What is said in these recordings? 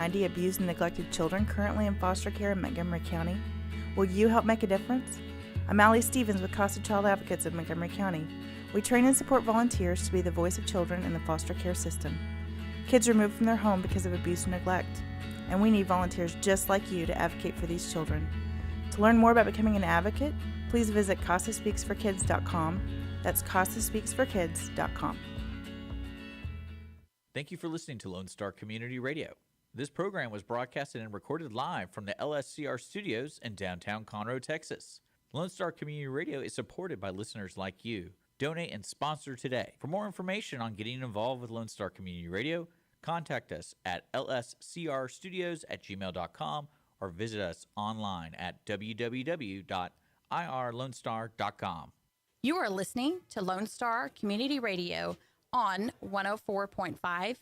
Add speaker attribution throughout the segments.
Speaker 1: 90 abused and neglected children currently in foster care in Montgomery County. Will you help make a difference? I'm Allie Stevens with Casa Child Advocates of Montgomery County. We train and support volunteers to be the voice of children in the foster care system. Kids removed from their home because of abuse and neglect, and we need volunteers just like you to advocate for these children. To learn more about becoming an advocate, please visit CasaSpeaksForKids.com. That's CasaSpeaksForKids.com.
Speaker 2: Thank you for listening to Lone Star Community Radio. This program was broadcasted and recorded live from the LSCR studios in downtown Conroe, Texas. Lone Star Community Radio is supported by listeners like you. Donate and sponsor today. For more information on getting involved with Lone Star Community Radio, contact us at lscrstudios@gmail.com or visit us online at www.irlonestar.com.
Speaker 3: You are listening to Lone Star Community Radio on 104.5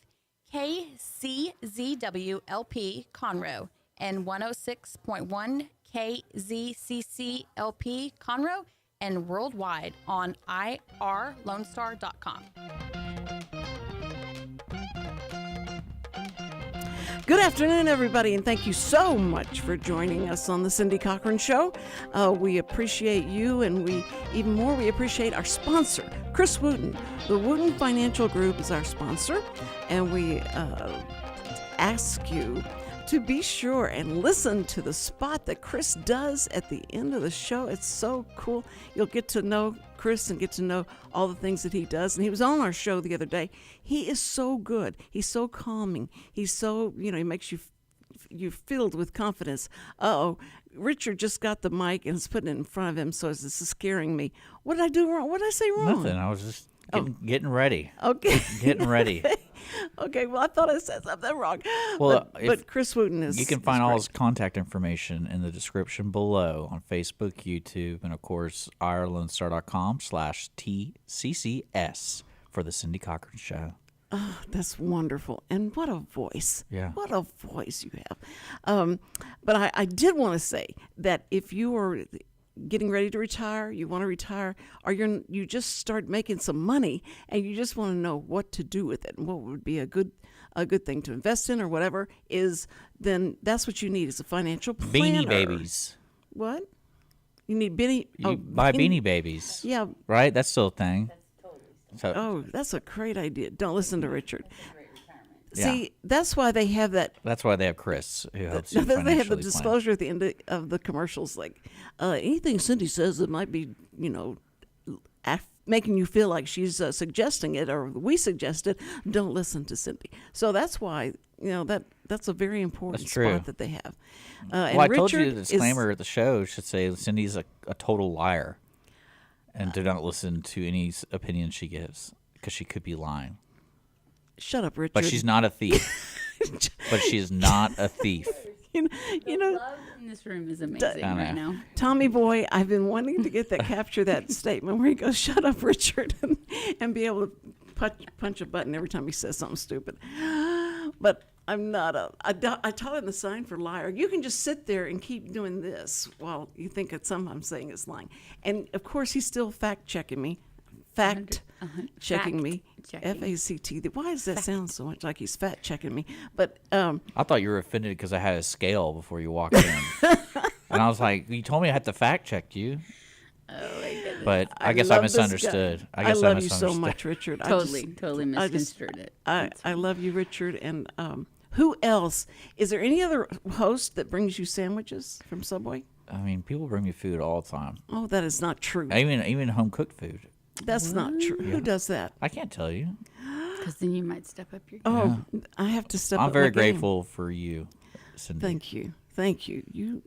Speaker 3: KCZWLP Conroe and 106.1 KZCCLP Conroe and worldwide on irlonestar.com.
Speaker 4: Good afternoon, everybody, and thank you so much for joining us on the Cindy Cochran Show. We appreciate you, and we appreciate our sponsor, Chris Wootton. The Wootton Financial Group is our sponsor, and we ask you to be sure and listen to the spot that Chris does at the end of the show. It's so cool. You'll get to know Chris and get to know all the things that he does. And he was on our show the other day. He is so good. He's so calming. He's so, he makes you filled with confidence. Richard just got the mic and is putting it in front of him, so this is scaring me. What did I do wrong? What did I say wrong?
Speaker 2: Nothing. I was just getting ready.
Speaker 4: Okay.
Speaker 2: Getting ready.
Speaker 4: Okay, well, I thought I said something wrong.
Speaker 2: Well,
Speaker 4: but Chris Wootton is.
Speaker 2: You can find all his contact information in the description below on Facebook, YouTube, and of course, irlonestar.com/TCCS for the Cindy Cochran Show.
Speaker 4: Oh, that's wonderful. And what a voice.
Speaker 2: Yeah.
Speaker 4: What a voice you have. But I did want to say that if you are getting ready to retire, you want to retire, or you just start making some money and you just want to know what to do with it and what would be a good thing to invest in or whatever, then that's what you need is a financial planner.
Speaker 2: Beanie Babies.
Speaker 4: What? You need Beanie?
Speaker 2: Buy Beanie Babies.
Speaker 4: Yeah.
Speaker 2: Right? That's still a thing.
Speaker 4: That's a great idea. Don't listen to Richard.
Speaker 2: Yeah.
Speaker 4: See, that's why they have that.
Speaker 2: That's why they have Chris, who helps you financially
Speaker 4: They have the
Speaker 2: plan.
Speaker 4: disclosure at the end of the commercials, like anything Cindy says that might be, making you feel like she's suggesting it or we suggest it. Don't listen to Cindy. So that's why that's a very important spot that they have.
Speaker 2: Well, I told you the disclaimer at the show should say Cindy's a total liar, and do not listen to any opinion she gives because she could be lying.
Speaker 4: Shut up, Richard.
Speaker 2: But she's not a thief. But she is not a thief.
Speaker 5: The love in this room is amazing right now.
Speaker 4: Tommy boy, I've been wanting to capture that statement where he goes, "Shut up, Richard," and be able to punch a button every time he says something stupid. But I'm not I taught him the sign for liar. You can just sit there and keep doing this while you think that something I'm saying is lying. And of course, he's still fact-checking me. Checking me. F-A-C-T. Why does that sound so much like he's fact-checking me? But
Speaker 2: I thought you were offended because I had a scale before you walked in. And I was like, you told me I had to fact-check you.
Speaker 5: Oh, my goodness.
Speaker 2: But I guess I misunderstood.
Speaker 4: I love you so much, Richard.
Speaker 5: Totally misconstrued it.
Speaker 4: I love you, Richard. And who else? Is there any other host that brings you sandwiches from Subway?
Speaker 2: I mean, people bring me food all the time.
Speaker 4: Oh, that is not true.
Speaker 2: Even home-cooked food.
Speaker 4: That's not true. Yeah. Who does that?
Speaker 2: I can't tell you.
Speaker 5: Because then you might step up your game.
Speaker 4: Oh, yeah. I have to step up
Speaker 2: I'm very
Speaker 4: my
Speaker 2: grateful for you, Cindy.
Speaker 4: Thank you. You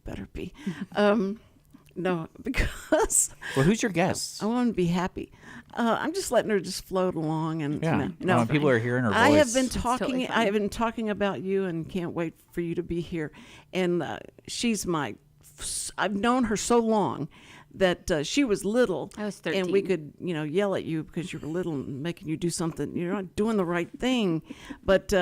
Speaker 4: better be. No, because...
Speaker 2: Well, who's your guest?
Speaker 4: I want to be happy. I'm just letting her just float along. And
Speaker 2: when people are hearing her voice.
Speaker 4: I have been talking about you and can't wait for you to be here. And she's I've known her so long that she was little.
Speaker 5: I was 13.
Speaker 4: And we could, yell at you because you were little and making you do something. You're not doing the right thing. But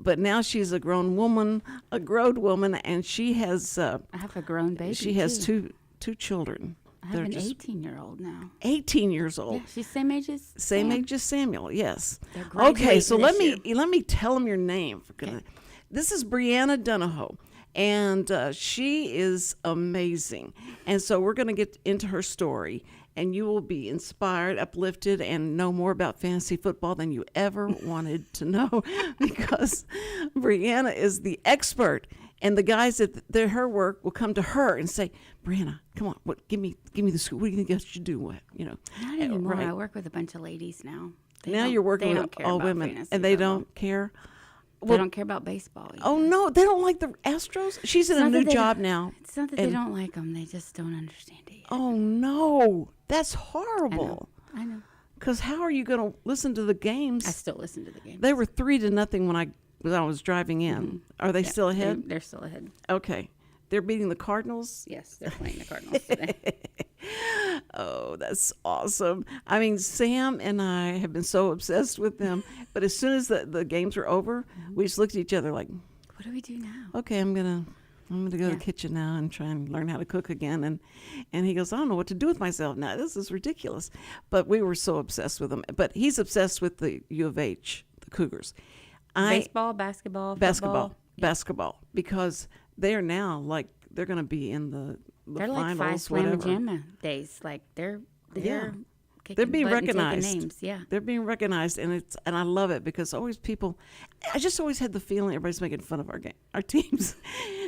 Speaker 4: now she's a grown woman, and she has...
Speaker 5: I have a grown baby,
Speaker 4: She has two children.
Speaker 5: I have an 18-year-old now.
Speaker 4: 18 years old.
Speaker 5: Yeah, she's same age as
Speaker 4: age as Samuel. Yes.
Speaker 5: They're graduating
Speaker 4: Okay, so let
Speaker 5: this
Speaker 4: me tell him your name. This is Brianna Dunahoe, and she is amazing. And so we're going to get into her story, and you will be inspired, uplifted, and know more about fantasy football than you ever wanted to know, because Brianna is the expert. And the guys at her work will come to her and say, "Brianna, come on, give me the school. What do you think I should do? What,
Speaker 5: Not anymore. Right. I work with a bunch of ladies now.
Speaker 4: Now you're working with all women, and they don't care.
Speaker 5: They don't care about baseball. Either.
Speaker 4: Oh no, they don't like the Astros. She's in a new job now.
Speaker 5: It's not that they don't like them; they just don't understand it yet.
Speaker 4: Oh no, that's horrible.
Speaker 5: I know.
Speaker 4: Because how are you going to listen to the games?
Speaker 5: I still listen to the games.
Speaker 4: They were 3-0 when I was driving in. Mm-hmm. Are they still ahead?
Speaker 5: They're still ahead.
Speaker 4: Okay. They're beating the Cardinals?
Speaker 5: Yes, they're playing the Cardinals today.
Speaker 4: Oh, that's awesome. I mean, Sam and I have been so obsessed with them, but as soon as the games were over, we just looked at each other like,
Speaker 5: what do we do now?
Speaker 4: Okay, I'm gonna go to the kitchen now and try and learn how to cook again. And he goes, I don't know what to do with myself now. This is ridiculous. But we were so obsessed with him. But he's obsessed with the U of H, the Cougars.
Speaker 5: Baseball, basketball, football.
Speaker 4: Basketball, because they are now like they're going to be in the
Speaker 5: they're
Speaker 4: finals,
Speaker 5: like 5 Slamma days. Like they're
Speaker 4: being recognized.
Speaker 5: Names. Yeah,
Speaker 4: they're being recognized, and I love it because always people. I just always had the feeling everybody's making fun of our teams.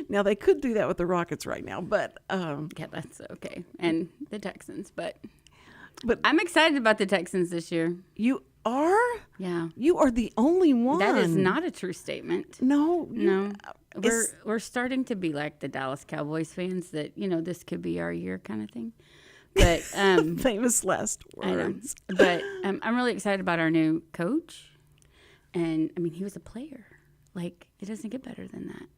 Speaker 4: Now they could do that with the Rockets right now, but
Speaker 5: yeah, that's okay, and the Texans, but I'm excited about the Texans this year.
Speaker 4: You are?
Speaker 5: Yeah.
Speaker 4: You are the only one.
Speaker 5: That is not a true statement.
Speaker 4: No.
Speaker 5: We're starting to be like the Dallas Cowboys fans that, this could be our year kind of thing. But
Speaker 4: famous last words.
Speaker 5: But I'm really excited about our new coach. And I mean, he was a player. Like, it doesn't get better than that.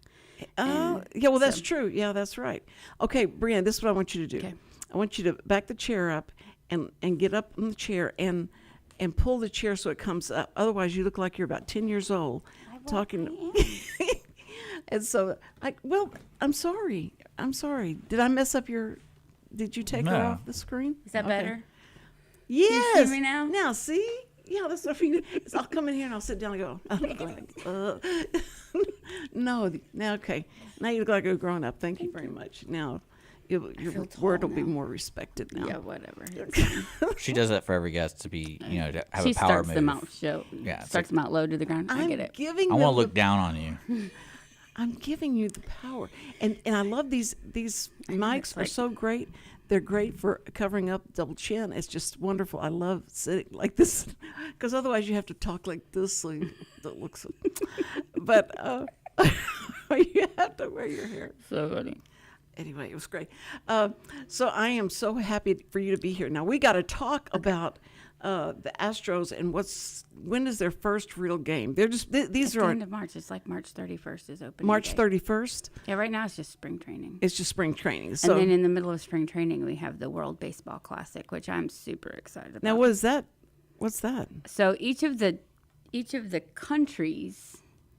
Speaker 4: That's true. Yeah, that's right. Okay, Brianna, this is what I want you to do.
Speaker 5: Okay.
Speaker 4: I want you to back the chair up and get up in the chair and pull the chair so it comes up. Otherwise, you look like you're about 10 years old talking. And so, I'm sorry. Did I mess up did you take her off the screen?
Speaker 5: Is that better?
Speaker 4: Yes.
Speaker 5: Can you see me now?
Speaker 4: Now, see? Yeah, that's what you do. I'll come in here and I'll sit down and go, no. Now, okay. Now you look like a grown up. Thank you very much. Now, your word will be more respected now.
Speaker 5: Yeah, whatever.
Speaker 2: She does that for every guest to be, to have a power move.
Speaker 5: She starts them out starts them out low to the ground.
Speaker 4: I
Speaker 5: get it.
Speaker 4: I
Speaker 2: want to look down on you.
Speaker 4: I'm giving you the power, and I love these mics are so great. They're great for covering up double chin. It's just wonderful. I love sitting like this, because otherwise you have to talk like this, so you don't look so. But you have to wear your hair.
Speaker 5: So funny.
Speaker 4: Anyway, it was great. So I am so happy for you to be here. Now we got to talk about the Astros and when is their first real game? They're just these
Speaker 5: are
Speaker 4: the
Speaker 5: end of March. It's like March 31st is opening.
Speaker 4: March 31st.
Speaker 5: Yeah, right now it's just spring training.
Speaker 4: It's just spring training. So,
Speaker 5: and then in the middle of spring training, we have the World Baseball Classic, which I'm super excited about.
Speaker 4: Now, what is that? What's that?
Speaker 5: So each of the countries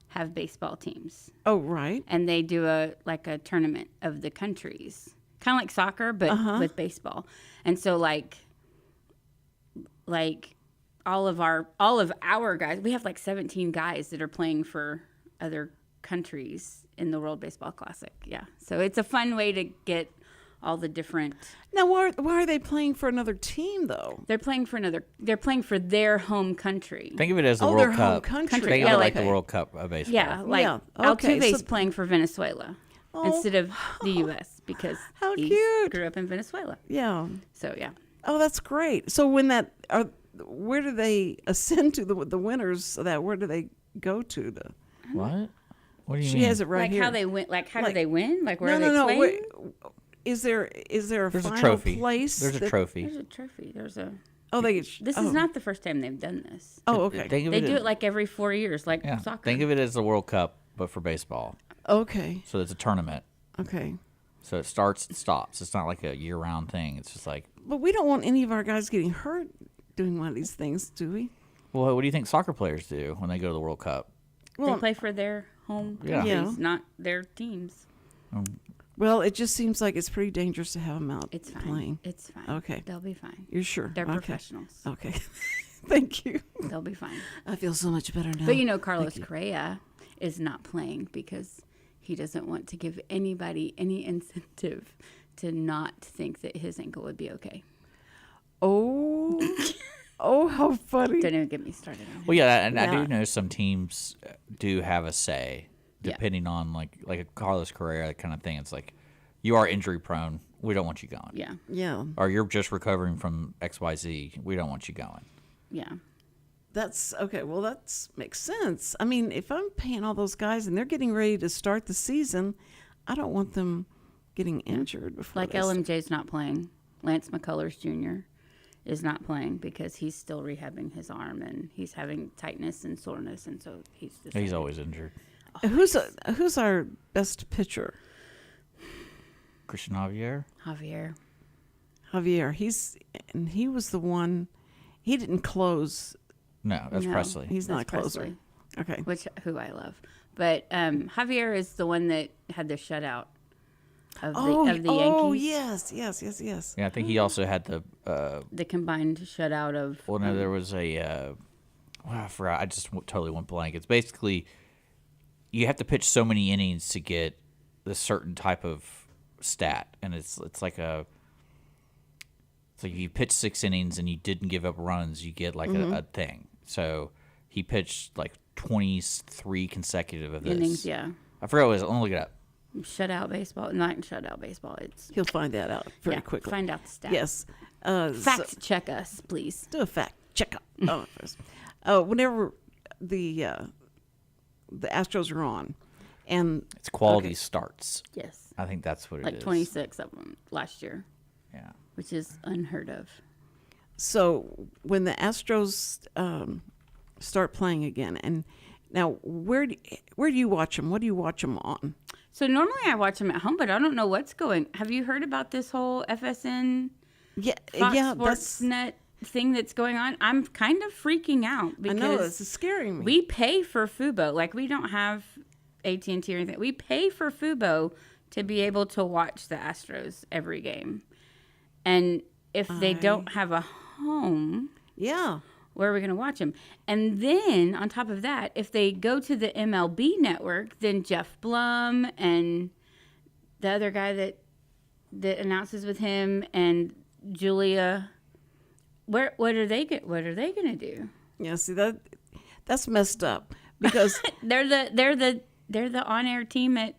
Speaker 5: have baseball teams.
Speaker 4: Oh, right.
Speaker 5: And they do a tournament of the countries, kind of like soccer, but with baseball. And so like all of our guys, we have like 17 guys that are playing for other countries in the World Baseball Classic. Yeah. So it's a fun way to get all the different.
Speaker 4: Now, why are they playing for another team though?
Speaker 5: They're playing for their home country.
Speaker 2: Think of it as the World
Speaker 4: their
Speaker 2: Cup.
Speaker 4: Home country.
Speaker 2: Think of it like the World Cup of baseball.
Speaker 5: Yeah, like Altuve's playing for Venezuela instead of the U.S. because he grew up in Venezuela.
Speaker 4: Yeah.
Speaker 5: So yeah.
Speaker 4: Oh, that's great. So where do they ascend to the winners? Where do they go to?
Speaker 2: What? What do you
Speaker 4: she
Speaker 2: mean?
Speaker 4: has it right here.
Speaker 5: Like how they win? Like how do they win? Like where
Speaker 4: no,
Speaker 5: are they playing?
Speaker 4: Is there a
Speaker 2: There's
Speaker 4: final
Speaker 2: a trophy.
Speaker 4: place?
Speaker 2: There's a trophy.
Speaker 5: There's a trophy.
Speaker 4: This
Speaker 5: is not the first time they've done this.
Speaker 4: Oh, okay.
Speaker 5: They do it like every 4 years, like soccer.
Speaker 2: Think of it as the World Cup, but for baseball.
Speaker 4: Okay.
Speaker 2: So it's a tournament.
Speaker 4: Okay.
Speaker 2: So it starts and stops. It's not like a year-round thing. It's just like.
Speaker 4: But we don't want any of our guys getting hurt doing one of these things, do we?
Speaker 2: Well, what do you think soccer players do when they go to the World Cup?
Speaker 5: Well, they play for their home countries, not their teams.
Speaker 4: Well, it just seems like it's pretty dangerous to have them out playing.
Speaker 5: It's fine.
Speaker 4: Okay.
Speaker 5: They'll be fine.
Speaker 4: You're sure?
Speaker 5: They're professionals.
Speaker 4: Okay. Thank you.
Speaker 5: They'll be fine.
Speaker 4: I feel so much better now.
Speaker 5: But Carlos Correa is not playing because he doesn't want to give anybody any incentive to not think that his ankle would be okay.
Speaker 4: Oh, oh, how funny.
Speaker 5: Don't even get me started on
Speaker 2: Well, yeah, and I
Speaker 4: Yeah.
Speaker 2: do know some teams do have a say, depending on like a Carlos Correa kind of thing. It's like, you are injury prone. We don't want you going.
Speaker 5: Yeah.
Speaker 4: Yeah.
Speaker 2: Or you're just recovering from XYZ. We don't want you going.
Speaker 5: Yeah.
Speaker 4: That's okay. Well, makes sense. I mean, if I'm paying all those guys and they're getting ready to start the season, I don't want them getting injured before.
Speaker 5: Like LMJ's not playing. Lance McCullers Jr. is not playing because he's still rehabbing his arm and he's having tightness and soreness, and so he's
Speaker 2: always injured.
Speaker 4: Who's our best pitcher?
Speaker 2: Christian Javier.
Speaker 4: Javier. He was the one. He didn't close.
Speaker 2: No, that's
Speaker 5: No.
Speaker 2: Presley.
Speaker 4: He's not a
Speaker 5: That's
Speaker 4: closer.
Speaker 5: Presley.
Speaker 4: Okay.
Speaker 5: Who I love. But Javier is the one that had the shutout of the
Speaker 4: Oh,
Speaker 5: Yankees.
Speaker 4: yes.
Speaker 2: Yeah, I think he also had the.
Speaker 5: The combined shutout of.
Speaker 2: Well, no, there was a. I forgot. I just totally went blank. It's basically, you have to pitch so many innings to get a certain type of stat, and it's like a. It's like if you pitch 6 innings and you didn't give up runs, you get like a thing. So he pitched like 23 consecutive of this.
Speaker 5: Innings, yeah.
Speaker 2: I forgot what it was. Let me look it up.
Speaker 5: Shutout baseball. Not shutout baseball. It's.
Speaker 4: He'll find that out very quickly.
Speaker 5: Find out the stat.
Speaker 4: Yes.
Speaker 5: Fact check us, please.
Speaker 4: Do a fact check up. First. Whenever the Astros are on, and
Speaker 2: It's quality starts.
Speaker 5: Yes.
Speaker 2: I think that's what it is.
Speaker 5: Like 26 of them last year,
Speaker 2: Yeah.
Speaker 5: which is unheard of.
Speaker 4: so when the Astros start playing again, and now where do you watch them? What do you watch them on?
Speaker 5: So normally I watch them at home, but I don't know what's going. Have you heard about this whole FSN
Speaker 4: Yeah,
Speaker 5: Fox
Speaker 4: yeah,
Speaker 5: Sports Net thing that's going on? I'm kind of freaking out
Speaker 4: I
Speaker 5: because
Speaker 4: know it's scaring me.
Speaker 5: we pay for Fubo. Like, we don't have AT&T or anything. We pay for Fubo to be able to watch the Astros every game. And if they don't have a home,
Speaker 4: yeah,
Speaker 5: where are we going to watch them? And then on top of that, if they go to the MLB network, then Jeff Blum and the other guy that announces with him and Julia, what are they going to do?
Speaker 4: yeah. See that's messed up because
Speaker 5: They're the on-air team at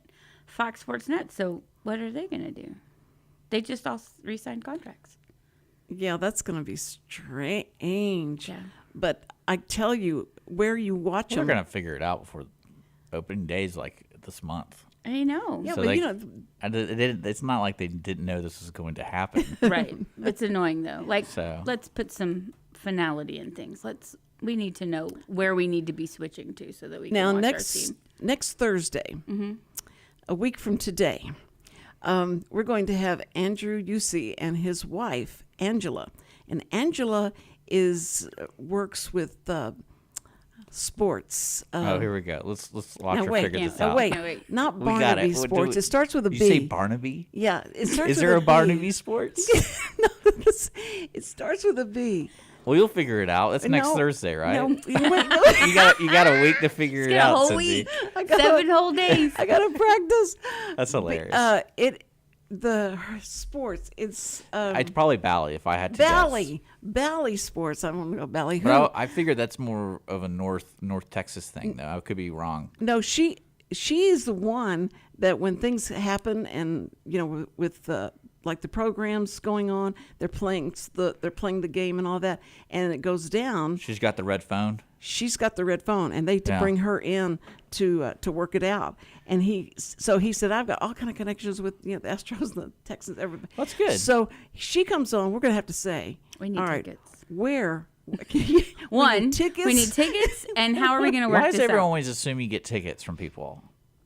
Speaker 5: Fox Sports Net. So what are they going to do? They just all re-signed contracts.
Speaker 4: yeah, that's going to be strange.
Speaker 5: Yeah.
Speaker 4: But I tell you, where you watch
Speaker 2: We're
Speaker 4: them.
Speaker 2: gonna figure it out before opening days, like this month.
Speaker 5: I know.
Speaker 4: Yeah,
Speaker 2: So,
Speaker 4: but
Speaker 2: like,
Speaker 4: you know,
Speaker 2: it's not like they didn't know this was going to happen.
Speaker 5: Right. It's annoying though. Like,
Speaker 2: So-
Speaker 5: let's put some finality in things. We need to know where we need to be switching to so that we
Speaker 4: now
Speaker 5: can watch our team.
Speaker 4: next Thursday, a week from today, we're going to have Andrew Yusey and his wife Angela, and Angela works with sports.
Speaker 2: Oh, here we go. Let's watch
Speaker 4: Now
Speaker 2: her
Speaker 4: wait,
Speaker 2: figure this
Speaker 4: now
Speaker 2: out.
Speaker 4: wait,
Speaker 5: No, wait.
Speaker 4: not
Speaker 2: We got
Speaker 4: Barnaby
Speaker 2: it. We'll do
Speaker 4: Sports.
Speaker 2: it.
Speaker 4: It starts with a
Speaker 2: You
Speaker 4: B.
Speaker 2: say Barnaby?
Speaker 4: Yeah, it starts.
Speaker 2: Is
Speaker 4: with
Speaker 2: there a
Speaker 4: B.
Speaker 2: Barnaby Sports?
Speaker 4: No, it starts with a B.
Speaker 2: Well, you'll figure it out. It's next
Speaker 4: No,
Speaker 2: Thursday, right?
Speaker 4: No, wait, no.
Speaker 2: You got a week to figure it
Speaker 5: Got a
Speaker 2: out,
Speaker 5: whole
Speaker 2: Cindy.
Speaker 5: week.
Speaker 4: I gotta-
Speaker 5: 7 whole days.
Speaker 4: I gotta practice.
Speaker 2: That's hilarious.
Speaker 4: The sports. It's
Speaker 2: I'd probably Bally if I had to guess.
Speaker 4: Bally sports. I want to go Bally. Who?
Speaker 2: But I figured that's more of a North Texas thing, though. I could be wrong.
Speaker 4: No, she is the one that when things happen and with like the programs going on, they're playing the game and all that, and it goes down.
Speaker 2: She's got the red phone.
Speaker 4: She's got the red phone, and they
Speaker 2: Yeah.
Speaker 4: bring her in to work it out. And he said, I've got all kind of connections with the Astros and the Texans, everybody.
Speaker 2: That's good.
Speaker 4: So she comes on. We're gonna have to say,
Speaker 5: We need
Speaker 4: all right,
Speaker 5: tickets.
Speaker 4: where?
Speaker 5: One,
Speaker 4: tickets.
Speaker 5: we need tickets, and how are we going to work
Speaker 2: Why does
Speaker 5: this
Speaker 2: everyone
Speaker 5: out?
Speaker 2: always assume you get tickets from people?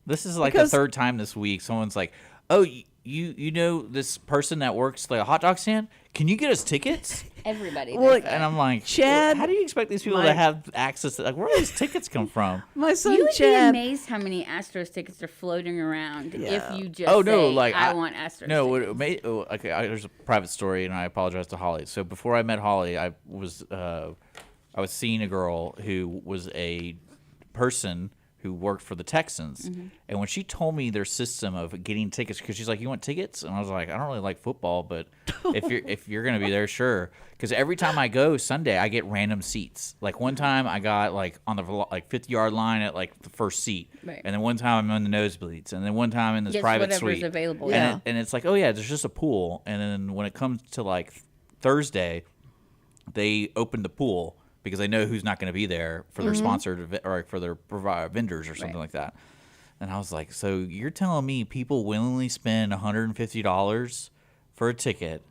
Speaker 2: This is like
Speaker 4: Because-
Speaker 2: the third time this week. Someone's like, "Oh, you know this person that works like a hot dog stand? Can you get us tickets?"
Speaker 5: Everybody.
Speaker 4: Well,
Speaker 5: does that.
Speaker 2: And I'm like,
Speaker 4: Chad,
Speaker 2: how do you expect these people
Speaker 4: my-
Speaker 2: to have access to, like, where do these tickets come from?
Speaker 4: My son
Speaker 5: You would be
Speaker 4: Chad.
Speaker 5: amazed how many Astros tickets are floating around if you just
Speaker 2: Oh no,
Speaker 5: say,
Speaker 2: like
Speaker 5: I want Astros
Speaker 2: No,
Speaker 5: tickets.
Speaker 2: what it made, okay, there's a private story, and I apologize to Holly. So before I met Holly, I was seeing a girl who was a person who worked for the Texans. And when she told me their system of getting tickets, because she's like, "You want tickets?" And I was like, "I don't really like football, but if you're gonna be there, sure." Because every time I go Sunday, I get random seats. Like one time, I got like on the 50-yard line at like the first seat,
Speaker 5: Right.
Speaker 2: and then one time I'm in the nosebleeds, and then one time in this
Speaker 5: Just
Speaker 2: private
Speaker 5: whatever's
Speaker 2: suite.
Speaker 5: available.
Speaker 4: Yeah.
Speaker 2: And it's like, oh yeah, there's just a pool. And then when it comes to like Thursday, they open the pool because they know who's not going to be there for their sponsored or for their vendors or something like that. And I was like, so you're telling me people willingly spend $150 for a ticket,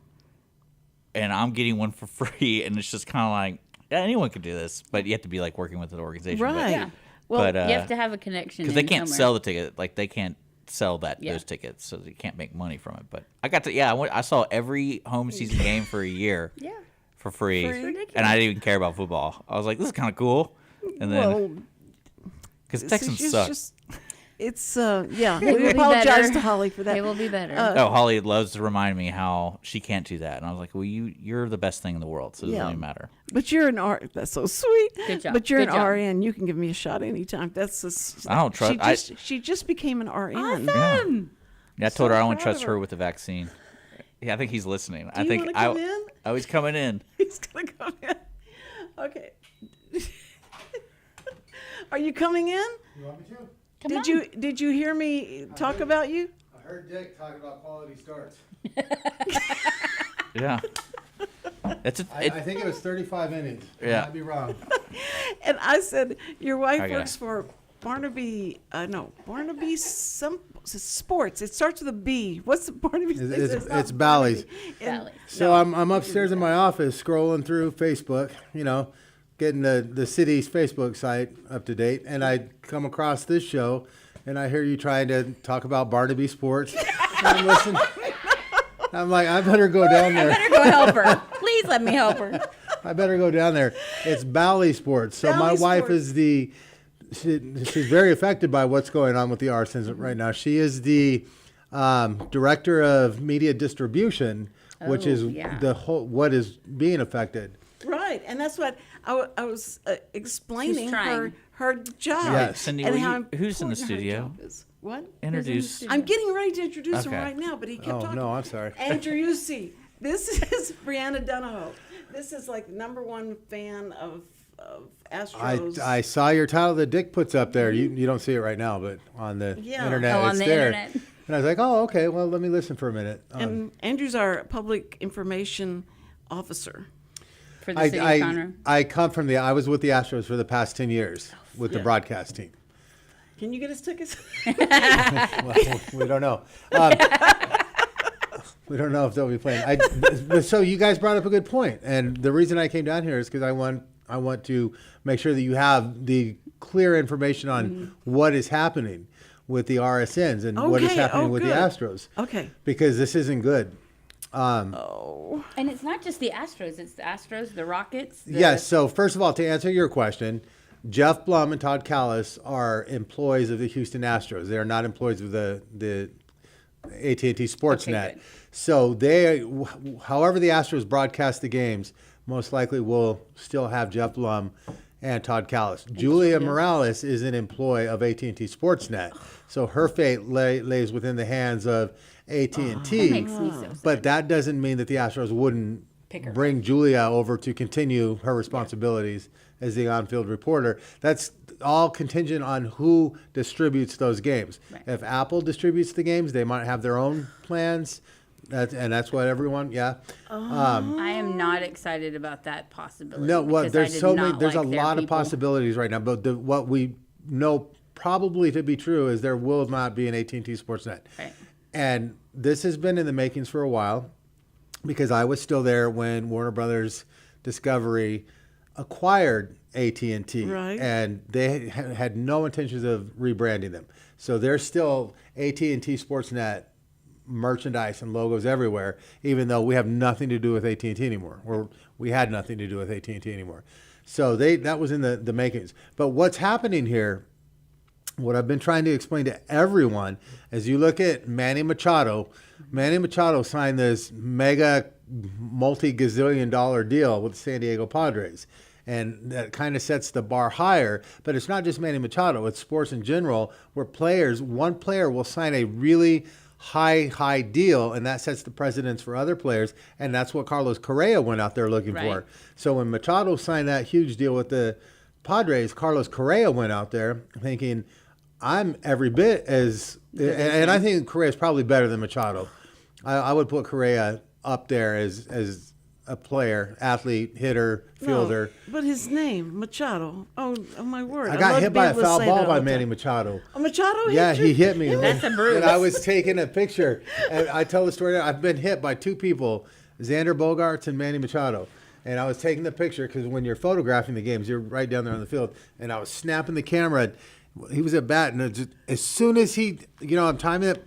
Speaker 2: and I'm getting one for free, and it's just kind of like, yeah, anyone could do this, but you have to be like working with an organization.
Speaker 4: Right.
Speaker 5: Yeah.
Speaker 4: Well,
Speaker 2: But
Speaker 5: You have to have a connection.
Speaker 2: because they can't
Speaker 5: somewhere.
Speaker 2: sell the ticket, like they can't sell those tickets, so they can't make money from it. But I got to, I saw every home season game for a year.
Speaker 5: Yeah.
Speaker 2: For free,
Speaker 5: ridiculous.
Speaker 2: and I didn't even care about football. I was like, "This is kind of cool," and then because Texans suck.
Speaker 4: It's yeah.
Speaker 5: They will
Speaker 4: We
Speaker 5: be
Speaker 4: apologize
Speaker 5: better.
Speaker 4: to Holly for that.
Speaker 5: They will be better.
Speaker 2: Oh, Holly loves to remind me how she can't do that, and I was like, "Well, you're the best thing in the world, so it doesn't even matter."
Speaker 4: But you're an R. That's so sweet.
Speaker 5: Good job.
Speaker 4: But you're
Speaker 5: Good
Speaker 4: an
Speaker 5: job.
Speaker 4: RN. You can give me a shot anytime. That's
Speaker 2: I don't trust.
Speaker 4: She just became an RN.
Speaker 5: Awesome.
Speaker 2: Yeah, I told her I only
Speaker 4: proud
Speaker 2: trust
Speaker 4: of
Speaker 2: her
Speaker 4: her.
Speaker 2: with the vaccine. Yeah, I think he's listening. I
Speaker 4: you
Speaker 2: think
Speaker 4: wanna come in?
Speaker 2: I was coming in.
Speaker 4: He's gonna come in. Okay. Are you coming in?
Speaker 6: You want me to?
Speaker 4: Did you hear me talk about you?
Speaker 6: I heard Dick talk about quality starts.
Speaker 2: Yeah,
Speaker 6: I think it was 35 innings.
Speaker 2: Yeah.
Speaker 6: I'd be wrong.
Speaker 4: And I said, your wife
Speaker 2: Okay.
Speaker 4: works for Barnaby. Barnaby Sports. It starts with a B. What's the Barnaby? not
Speaker 6: It's Bally's.
Speaker 4: And-
Speaker 5: Valley.
Speaker 6: So I'm upstairs in my office scrolling through Facebook, getting the city's Facebook site up to date, and I come across this show, and I hear you trying to talk about Barnaby Sports. And I'm listening. I'm like, I better go down there.
Speaker 5: Better go help her. Please let me help her.
Speaker 6: I better go down there. It's Bally Sports. So my
Speaker 4: Bally
Speaker 6: wife
Speaker 4: Sports.
Speaker 6: is she's very affected by what's going on with the Arsons right now. She is the director of media distribution, which is
Speaker 5: yeah.
Speaker 6: what is being affected.
Speaker 4: Right, and that's what I was explaining
Speaker 5: trying.
Speaker 4: her job.
Speaker 6: Yes.
Speaker 2: Cindy,
Speaker 4: and
Speaker 2: will
Speaker 4: how
Speaker 2: you- who's in the
Speaker 4: important her
Speaker 2: studio?
Speaker 4: job is. What?
Speaker 2: Introduce.
Speaker 4: I'm getting ready to introduce him
Speaker 2: Okay.
Speaker 4: right now, but he kept
Speaker 6: Oh,
Speaker 4: talking.
Speaker 6: no, I'm sorry.
Speaker 4: Andrew Yusey. This is Brianna Dunahoe. This is like #1 fan of Astros.
Speaker 6: I saw your title that Dick puts up there. You don't see it right now, but on the
Speaker 4: Yeah.
Speaker 6: internet,
Speaker 5: Oh, on
Speaker 6: it's
Speaker 5: the
Speaker 6: there.
Speaker 5: internet.
Speaker 6: And I was like, oh, okay. Well, let me listen for a minute.
Speaker 4: And Andrew's our public information officer.
Speaker 5: For the city of Conroe.
Speaker 6: I was with the Astros for the past 10 years with the broadcast team.
Speaker 4: Can you get us tickets?
Speaker 6: Well, we don't know. We don't know if they'll be playing. So you guys brought up a good point, and the reason I came down here is because I want to make sure that you have the clear information on what is happening with the RSNs and what is
Speaker 4: Okay,
Speaker 6: happening
Speaker 4: oh,
Speaker 6: with the
Speaker 4: good.
Speaker 6: Astros.
Speaker 4: Okay.
Speaker 6: Because this isn't good.
Speaker 4: Oh.
Speaker 5: And it's not just the Astros. It's the Astros, the Rockets.
Speaker 6: Yes. So first of all, to answer your question, Jeff Blum and Todd Callis are employees of the Houston Astros. They are not employees of the AT&T Sportsnet.
Speaker 5: Okay, good.
Speaker 6: So however the Astros broadcast the games, most likely will still have Jeff Blum and Todd Callis. Julia Morales is an employee of AT&T Sportsnet, so her fate lays within the hands of AT&T.
Speaker 5: That makes me so sad.
Speaker 6: But that doesn't mean that the Astros wouldn't bring Julia over to continue her responsibilities as the on-field reporter. That's all contingent on who distributes those games.
Speaker 5: Right.
Speaker 6: If Apple distributes the games, they might have their own plans. That's what everyone, yeah.
Speaker 5: I am not excited about that possibility.
Speaker 6: No, well,
Speaker 5: because I
Speaker 6: there's
Speaker 5: did
Speaker 6: so many.
Speaker 5: not
Speaker 6: There's
Speaker 5: like
Speaker 6: a
Speaker 5: their
Speaker 6: lot of
Speaker 5: people.
Speaker 6: possibilities right now. But what we know probably to be true is there will not be an AT&T Sportsnet.
Speaker 5: Right.
Speaker 6: And this has been in the makings for a while, because I was still there when Warner Brothers Discovery acquired AT&T,
Speaker 4: Right.
Speaker 6: and they had no intentions of rebranding them. So there's still AT&T Sportsnet merchandise and logos everywhere, even though we have nothing to do with AT&T anymore, or we had nothing to do with AT&T anymore. So that was in the makings. But what's happening here, what I've been trying to explain to everyone, is you look at Manny Machado. Manny Machado signed this mega multi-gazillion dollar deal with the San Diego Padres. And that kind of sets the bar higher. But it's not just Manny Machado. It's sports in general where one player will sign a really high deal, and that sets the precedence for other players. And that's what Carlos Correa went out there looking for. So when Machado signed that huge deal with the Padres, Carlos Correa went out there thinking, I'm every bit as – and I think Correa is probably better than Machado. I would put Correa up there as a player, athlete, hitter, fielder.
Speaker 4: No, but his name, Machado. Oh my word.
Speaker 6: I got hit by a foul ball by Manny
Speaker 4: time.
Speaker 6: Machado.
Speaker 4: Oh, Machado hit
Speaker 6: Yeah,
Speaker 4: you?
Speaker 6: he hit me.
Speaker 5: That's a bruise.
Speaker 6: And I was taking a picture. And I tell the story, I've been hit by two people, Xander Bogaerts and Manny Machado. And I was taking the picture because when you're photographing the games, you're right down there on the field. And I was snapping the camera. He was at bat. And just, as soon as he, I'm timing it,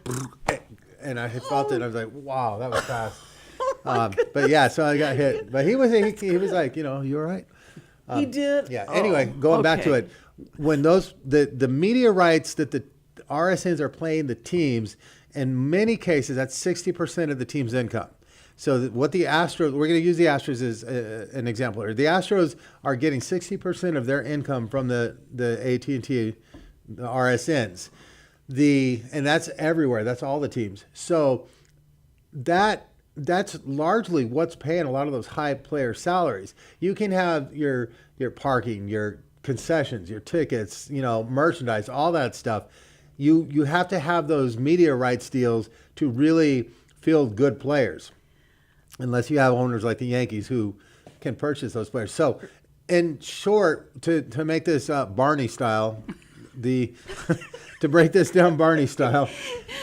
Speaker 6: and I felt it. I was like, wow, that was fast. But yeah, so I got hit. But he was like, you all right?
Speaker 4: He did?
Speaker 6: Yeah. Anyway, going back to it, when the media rights that the RSNs are playing the teams, in many cases, that's 60% of the team's income. So what the Astros, we're going to use the Astros as an example here. The Astros are getting 60% of their income from the AT&T, the RSNs. And that's everywhere. That's all the teams. So that's largely what's paying a lot of those high player salaries. You can have your parking, your concessions, your tickets, merchandise, all that stuff. You have to have those media rights deals to really field good players, unless you have owners like the Yankees who can purchase those players. So, in short, to make this Barney style, to break this down Barney style,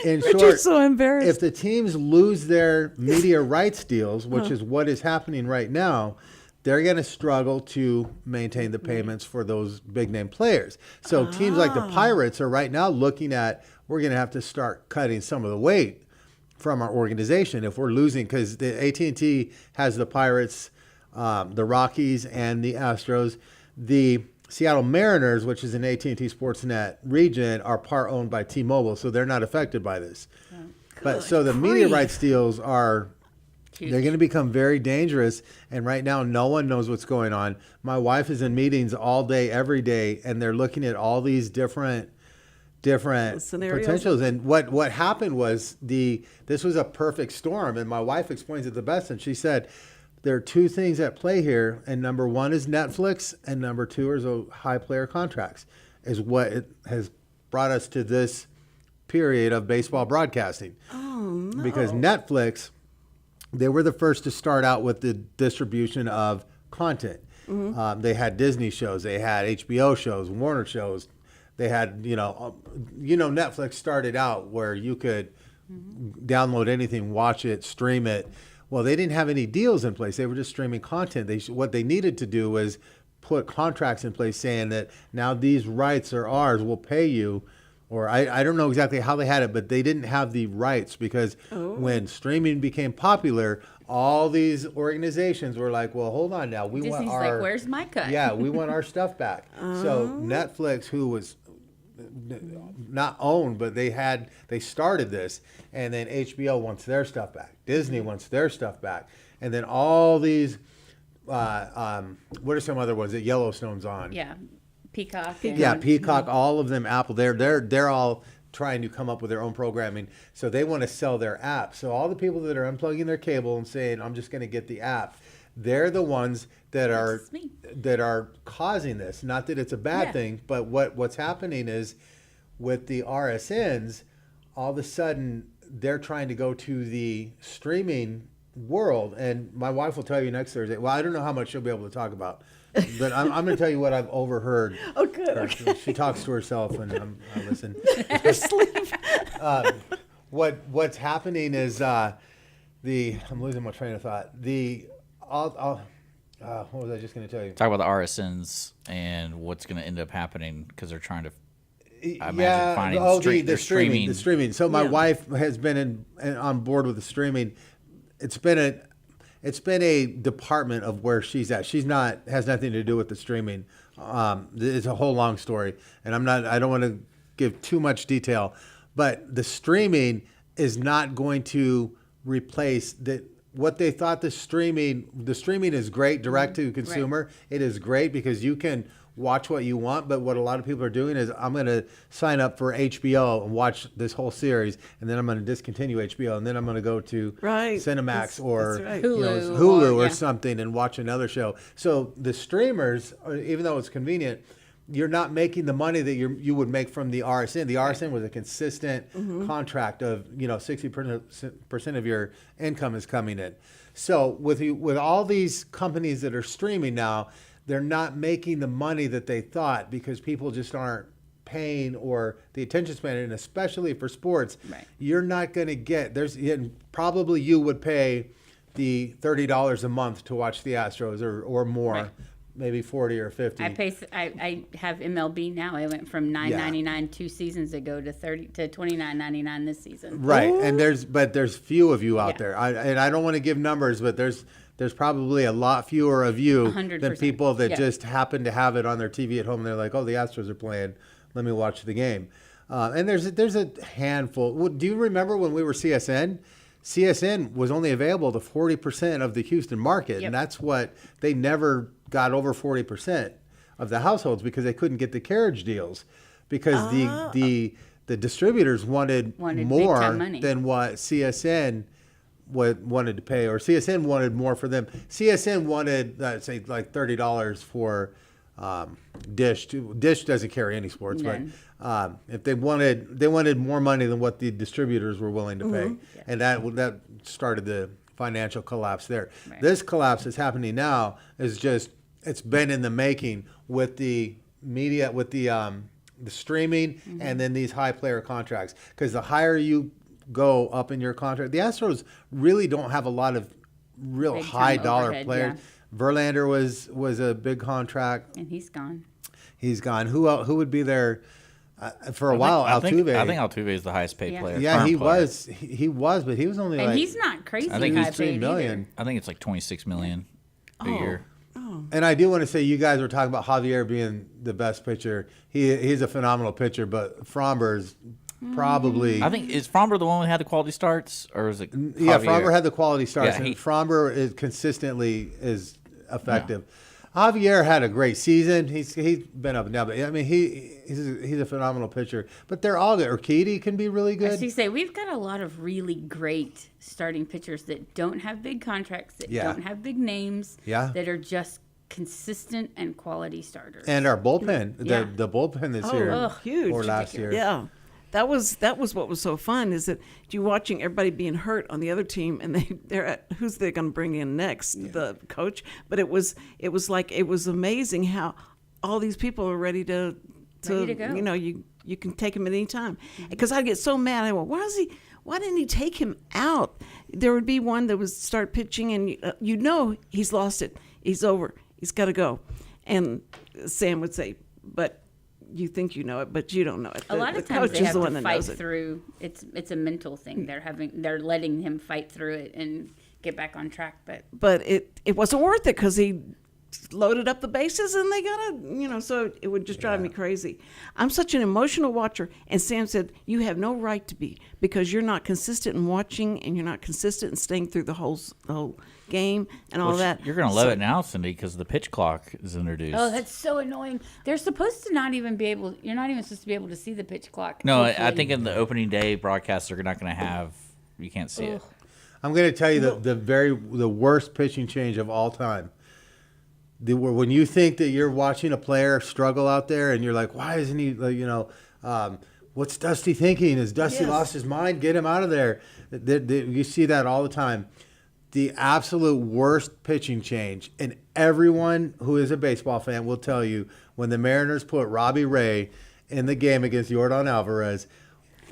Speaker 6: in
Speaker 4: Richard's
Speaker 6: short,
Speaker 4: so embarrassed.
Speaker 6: if the teams lose their media rights deals, which is what is happening right now, they're going to struggle to maintain the payments for those big name players. So teams like the Pirates are right now looking at, we're going to have to start cutting some of the weight from our organization if we're losing, because the AT&T has the Pirates, the Rockies, and the Astros. The Seattle Mariners, which is an AT&T Sportsnet region, are part owned by T-Mobile, so they're not affected by this. But so the media rights deals are, they're going to become very dangerous, and right now no one knows what's going on. My wife is in meetings all day, every day, and they're looking at all these different
Speaker 4: scenarios.
Speaker 6: potentials. And what happened was this was a perfect storm, and my wife explains it the best, and she said, there are two things at play here, and number one is Netflix, and number two is high player contracts, is what it has brought us to this period of baseball broadcasting.
Speaker 4: Oh, no.
Speaker 6: Because Netflix, they were the first to start out with the distribution of content. They had Disney shows, they had HBO shows, Warner shows. They had, Netflix started out where you could download anything, watch it, stream it. Well, they didn't have any deals in place. They were just streaming content. What they needed to do was put contracts in place saying that now these rights are ours, we'll pay you. Or I don't know exactly how they had it, but they didn't have the rights because when streaming became popular, all these organizations were like, well, hold on now.
Speaker 5: Disney's
Speaker 6: want our,
Speaker 5: like, where's my cut?
Speaker 6: Yeah, we want our stuff back. So Netflix, who was not owned, but they started this, and then HBO wants their stuff back. Disney wants their stuff back. And then all these, what are some other ones that Yellowstone's on?
Speaker 5: Yeah. Peacock.
Speaker 6: Yeah, Peacock, all of them, Apple, they're all trying to come up with their own programming. So they want to sell their app. So all the people that are unplugging their cable and saying, I'm just going to get the app, they're the ones that are causing this. Not that it's a bad thing, but what's happening is with the RSNs, all of a sudden they're trying to go to the streaming world. And my wife will tell you next Thursday. Well, I don't know how much she'll be able to talk about, but I'm going to tell you what I've overheard.
Speaker 4: Oh, good. Okay.
Speaker 6: She talks to herself, and I listen.
Speaker 4: Sleep.
Speaker 6: What's happening is I'm losing my train of thought. What was I just going to tell you?
Speaker 2: Talk about the RSNs and what's going to end up happening because they're trying to. I imagine finding
Speaker 6: the streaming. So my wife has been on board with the streaming. It's been a department of where she's at. Has nothing to do with the streaming. It's a whole long story, and I don't want to give too much detail, but the streaming is not going to replace that. what they thought the streaming is great, direct to consumer. Right. It is great because you can watch what you want, but what a lot of people are doing is I'm going to sign up for HBO and watch this whole series, and then I'm going to discontinue HBO, and then I'm going to go to Cinemax or
Speaker 4: right.
Speaker 6: Hulu or something and watch another show. So the streamers, even though it's convenient, you're not making the money that you would make from the RSN. The RSN was a consistent contract of 60% of your income is coming in. So with all these companies that are streaming now, they're not making the money that they thought because people just aren't paying or the attention span, and especially for sports, you're not going to get probably you would pay the $30 a month to watch the Astros or more, maybe 40 or 50.
Speaker 5: I have MLB now. I went from $9.99 2 seasons ago to $29.99 this season.
Speaker 6: Right, ooh. And there's few of you out there. I don't want to give numbers, but there's probably a lot fewer of you 100%. Than people that just happen to have it on their TV at home. And they're like, oh, the Astros are playing. Let me watch the game. And there's a handful. Do you remember when we were CSN? CSN was only available to 40% of the Houston market. And that's what they never got over 40% of the households because they couldn't get the carriage deals because the distributors wanted more than what CSN wanted to pay, or CSN wanted more for them. CSN wanted, say, like $30 for Dish. Dish doesn't carry any sports, but if they wanted more money than what the distributors were willing to pay, and that started the financial collapse there. Right. This collapse that's happening now is just it's been in the making with the media, with the streaming, and then these high player contracts. Because the higher you go up in your contract, the Astros really don't have a lot of real big high dollar overhead, players. Verlander was a big contract,
Speaker 5: and he's gone.
Speaker 6: Who would be there for a while? Altuve.
Speaker 2: I think Altuve is the highest paid player.
Speaker 6: Yeah, he was, but he was only
Speaker 5: and he's not crazy.
Speaker 2: I think
Speaker 5: he's
Speaker 6: $3 million.
Speaker 2: I think it's like $26 million a year.
Speaker 4: Oh.
Speaker 6: And I do want to say, you guys were talking about Javier being the best pitcher. He's a phenomenal pitcher, but Framber's probably.
Speaker 2: I think, is Framber the one who had the quality starts, or is it?
Speaker 6: Yeah,
Speaker 2: Javier?
Speaker 6: Framber had the quality starts,
Speaker 2: and
Speaker 6: Framber is consistently effective. Yeah. Javier had a great season. He's been up and down, but I mean he's a phenomenal pitcher. But they're all good. Urquidy can be really good.
Speaker 5: As you say, we've got a lot of really great starting pitchers that don't have big contracts, that don't have big names, that are just consistent and quality starters.
Speaker 6: And our bullpen, the bullpen this year,
Speaker 4: huge,
Speaker 6: or last year,
Speaker 4: That was what was so fun is that you're watching everybody being hurt on the other team, and they're at who's they going to bring in next, the coach. But it was amazing how all these people are ready to go. You can take him at any time. Because I get so mad. I go, why didn't he take him out? There would be one that would start pitching, and he's lost it. He's over. He's got to go. And Sam would say, but. You think you know it, but you don't know it.
Speaker 5: A lot of times they have to fight through. It's a mental thing. They're letting him fight through it and get back on track.
Speaker 4: But it wasn't worth it because he loaded up the bases and they got so it would just drive me crazy. I'm such an emotional watcher, and Sam said you have no right to be because you're not consistent in watching and you're not consistent in staying through the whole game and all that.
Speaker 2: You're going to love it now, Cindy, because the pitch clock is introduced.
Speaker 5: Oh, that's so annoying. They're supposed to not even be able. You're not even supposed to be able to see the pitch clock.
Speaker 2: No, I think in the opening day broadcast they're not going to have. You can't see it.
Speaker 6: I'm going to tell you the worst pitching change of all time. When you think that you're watching a player struggle out there and you're like, why isn't he, what's Dusty thinking? Has Dusty lost his mind? Get him out of there. You see that all the time. The absolute worst pitching change, and everyone who is a baseball fan will tell you, when the Mariners put Robbie Ray in the game against Yordan Alvarez,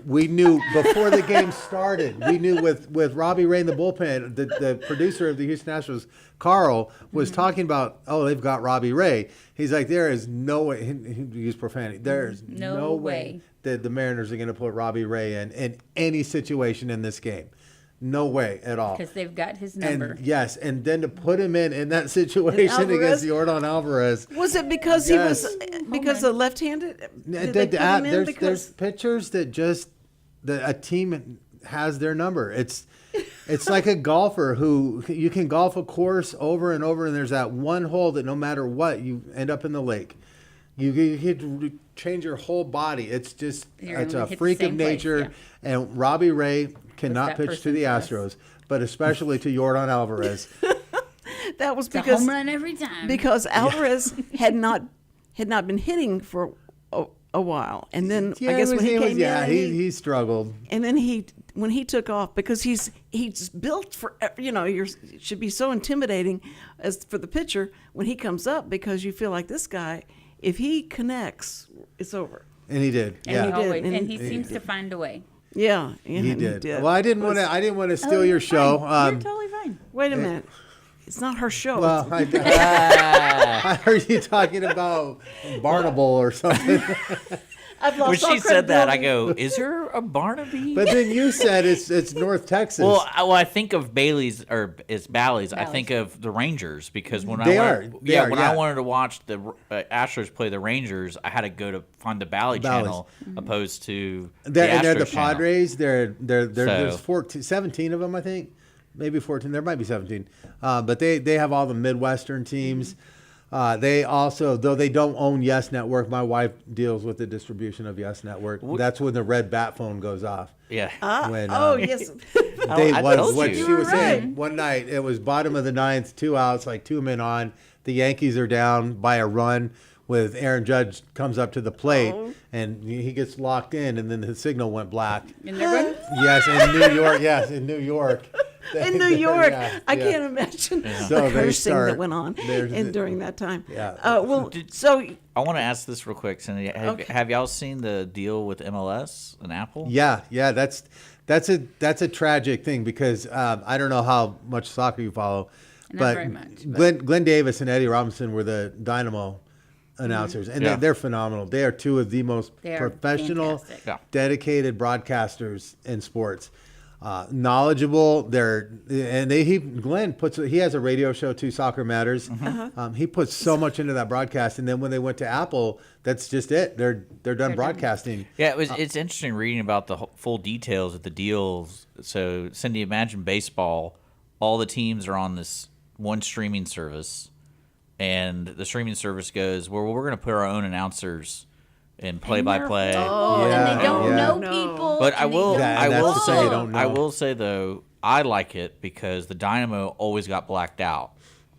Speaker 6: we knew before the game started, we knew with Robbie Ray in the bullpen, the producer of the Houston Astros, Carl, was talking about, they've got Robbie Ray. He's like, there is no way, he used profanity, there's no way that the Mariners are going to put Robbie Ray in any situation in this game. No way at all.
Speaker 5: Because they've got his number.
Speaker 6: And then to put him in that situation against Yordan Alvarez.
Speaker 4: Was it because he was of left-handed?
Speaker 6: There's pitchers that a team has their number. It's like a golfer who you can golf a course over and over, and there's that one hole that no matter what, you end up in the lake. You can change your whole body. It's just it's a freak of nature.
Speaker 5: Place,
Speaker 6: And Robbie Ray cannot pitch to the Astros, but especially to Yordan Alvarez.
Speaker 4: That was
Speaker 5: It's a
Speaker 4: because
Speaker 5: home run every time.
Speaker 4: because Alvarez had not been hitting for a while, and then I guess when he came in,
Speaker 6: he struggled.
Speaker 4: and then when he took off, because he's built for, it should be so intimidating as for the pitcher when he comes up, because you feel like this guy, if he connects, it's over.
Speaker 6: And he did.
Speaker 5: and
Speaker 6: yeah.
Speaker 5: he always,
Speaker 4: And
Speaker 5: and he seems to find a way.
Speaker 4: Yeah,
Speaker 6: He did. Well, I didn't want to steal your show.
Speaker 5: You're totally fine.
Speaker 4: Wait a minute, it's not her show.
Speaker 6: Well, I heard you talking about Barnable or something.
Speaker 4: I've lost
Speaker 2: When
Speaker 4: all
Speaker 2: she said that, I
Speaker 4: credibility.
Speaker 2: go, "Is there a Barnaby?"
Speaker 6: But then you said it's North Texas.
Speaker 2: Well, I think of Bailey's or it's Bally's. I think of the Rangers because when
Speaker 6: They
Speaker 2: I
Speaker 6: are.
Speaker 2: wanted,
Speaker 6: They are,
Speaker 2: when
Speaker 6: yeah.
Speaker 2: I wanted to watch the Astros play the Rangers, I had to go to find the Bally
Speaker 6: Bally's.
Speaker 2: channel opposed to
Speaker 6: they're
Speaker 2: Astros
Speaker 6: the
Speaker 2: channel.
Speaker 6: Padres. There's
Speaker 2: So-
Speaker 6: 14, 17 of them, I think. Maybe 14. There might be 17. But they have all the Midwestern teams. They also, though they don't own Yes Network, my wife deals with the distribution of Yes Network. That's when the red bat phone goes off.
Speaker 2: Yeah.
Speaker 6: When,
Speaker 4: Yes.
Speaker 2: I told
Speaker 6: what
Speaker 2: you.
Speaker 6: she was
Speaker 4: You were
Speaker 6: saying one night, it was bottom of the ninth, 2 outs, like 2 men on. The Yankees are down by a run with Aaron Judge comes up to the plate and he gets locked in, and then the signal went black.
Speaker 5: And they're going,
Speaker 6: Yes, in New York. Yes, in New York.
Speaker 4: In New York,
Speaker 6: Yeah,
Speaker 4: I
Speaker 6: yeah.
Speaker 4: can't imagine
Speaker 6: So
Speaker 4: the
Speaker 6: they
Speaker 4: cursing
Speaker 6: start-
Speaker 4: that went on during that time.
Speaker 6: Yeah.
Speaker 4: So
Speaker 2: I want to ask this real quick, Cindy. Have y'all seen the deal with MLS and Apple?
Speaker 6: Yeah, that's a tragic thing because I don't know how much soccer you follow, but
Speaker 5: very much, but-
Speaker 6: Glenn Davis and Eddie Robinson were the Dynamo announcers, and
Speaker 2: Yeah.
Speaker 6: they're phenomenal. They are two of the most
Speaker 5: They are
Speaker 6: professional,
Speaker 5: fantastic.
Speaker 2: Yeah.
Speaker 6: dedicated broadcasters in sports. Knowledgeable. Glenn he has a radio show too, Soccer Matters. He puts so much into that broadcast, and then when they went to Apple, that's just it. They're done broadcasting.
Speaker 2: Yeah, it's interesting reading about the full details of the deals. So, Cindy, imagine baseball. All the teams are on this one streaming service, and the streaming service goes, well, we're going to put our own announcers in play-by-play.
Speaker 5: oh, and they don't
Speaker 6: Yeah.
Speaker 5: know
Speaker 4: No.
Speaker 5: people.
Speaker 2: But I
Speaker 5: and they
Speaker 2: will,
Speaker 5: don't-
Speaker 6: Yeah,
Speaker 2: I
Speaker 6: that's
Speaker 2: will
Speaker 6: the thing,
Speaker 2: say,
Speaker 6: you don't know.
Speaker 2: I will say though, I like it because the Dynamo always got blacked out,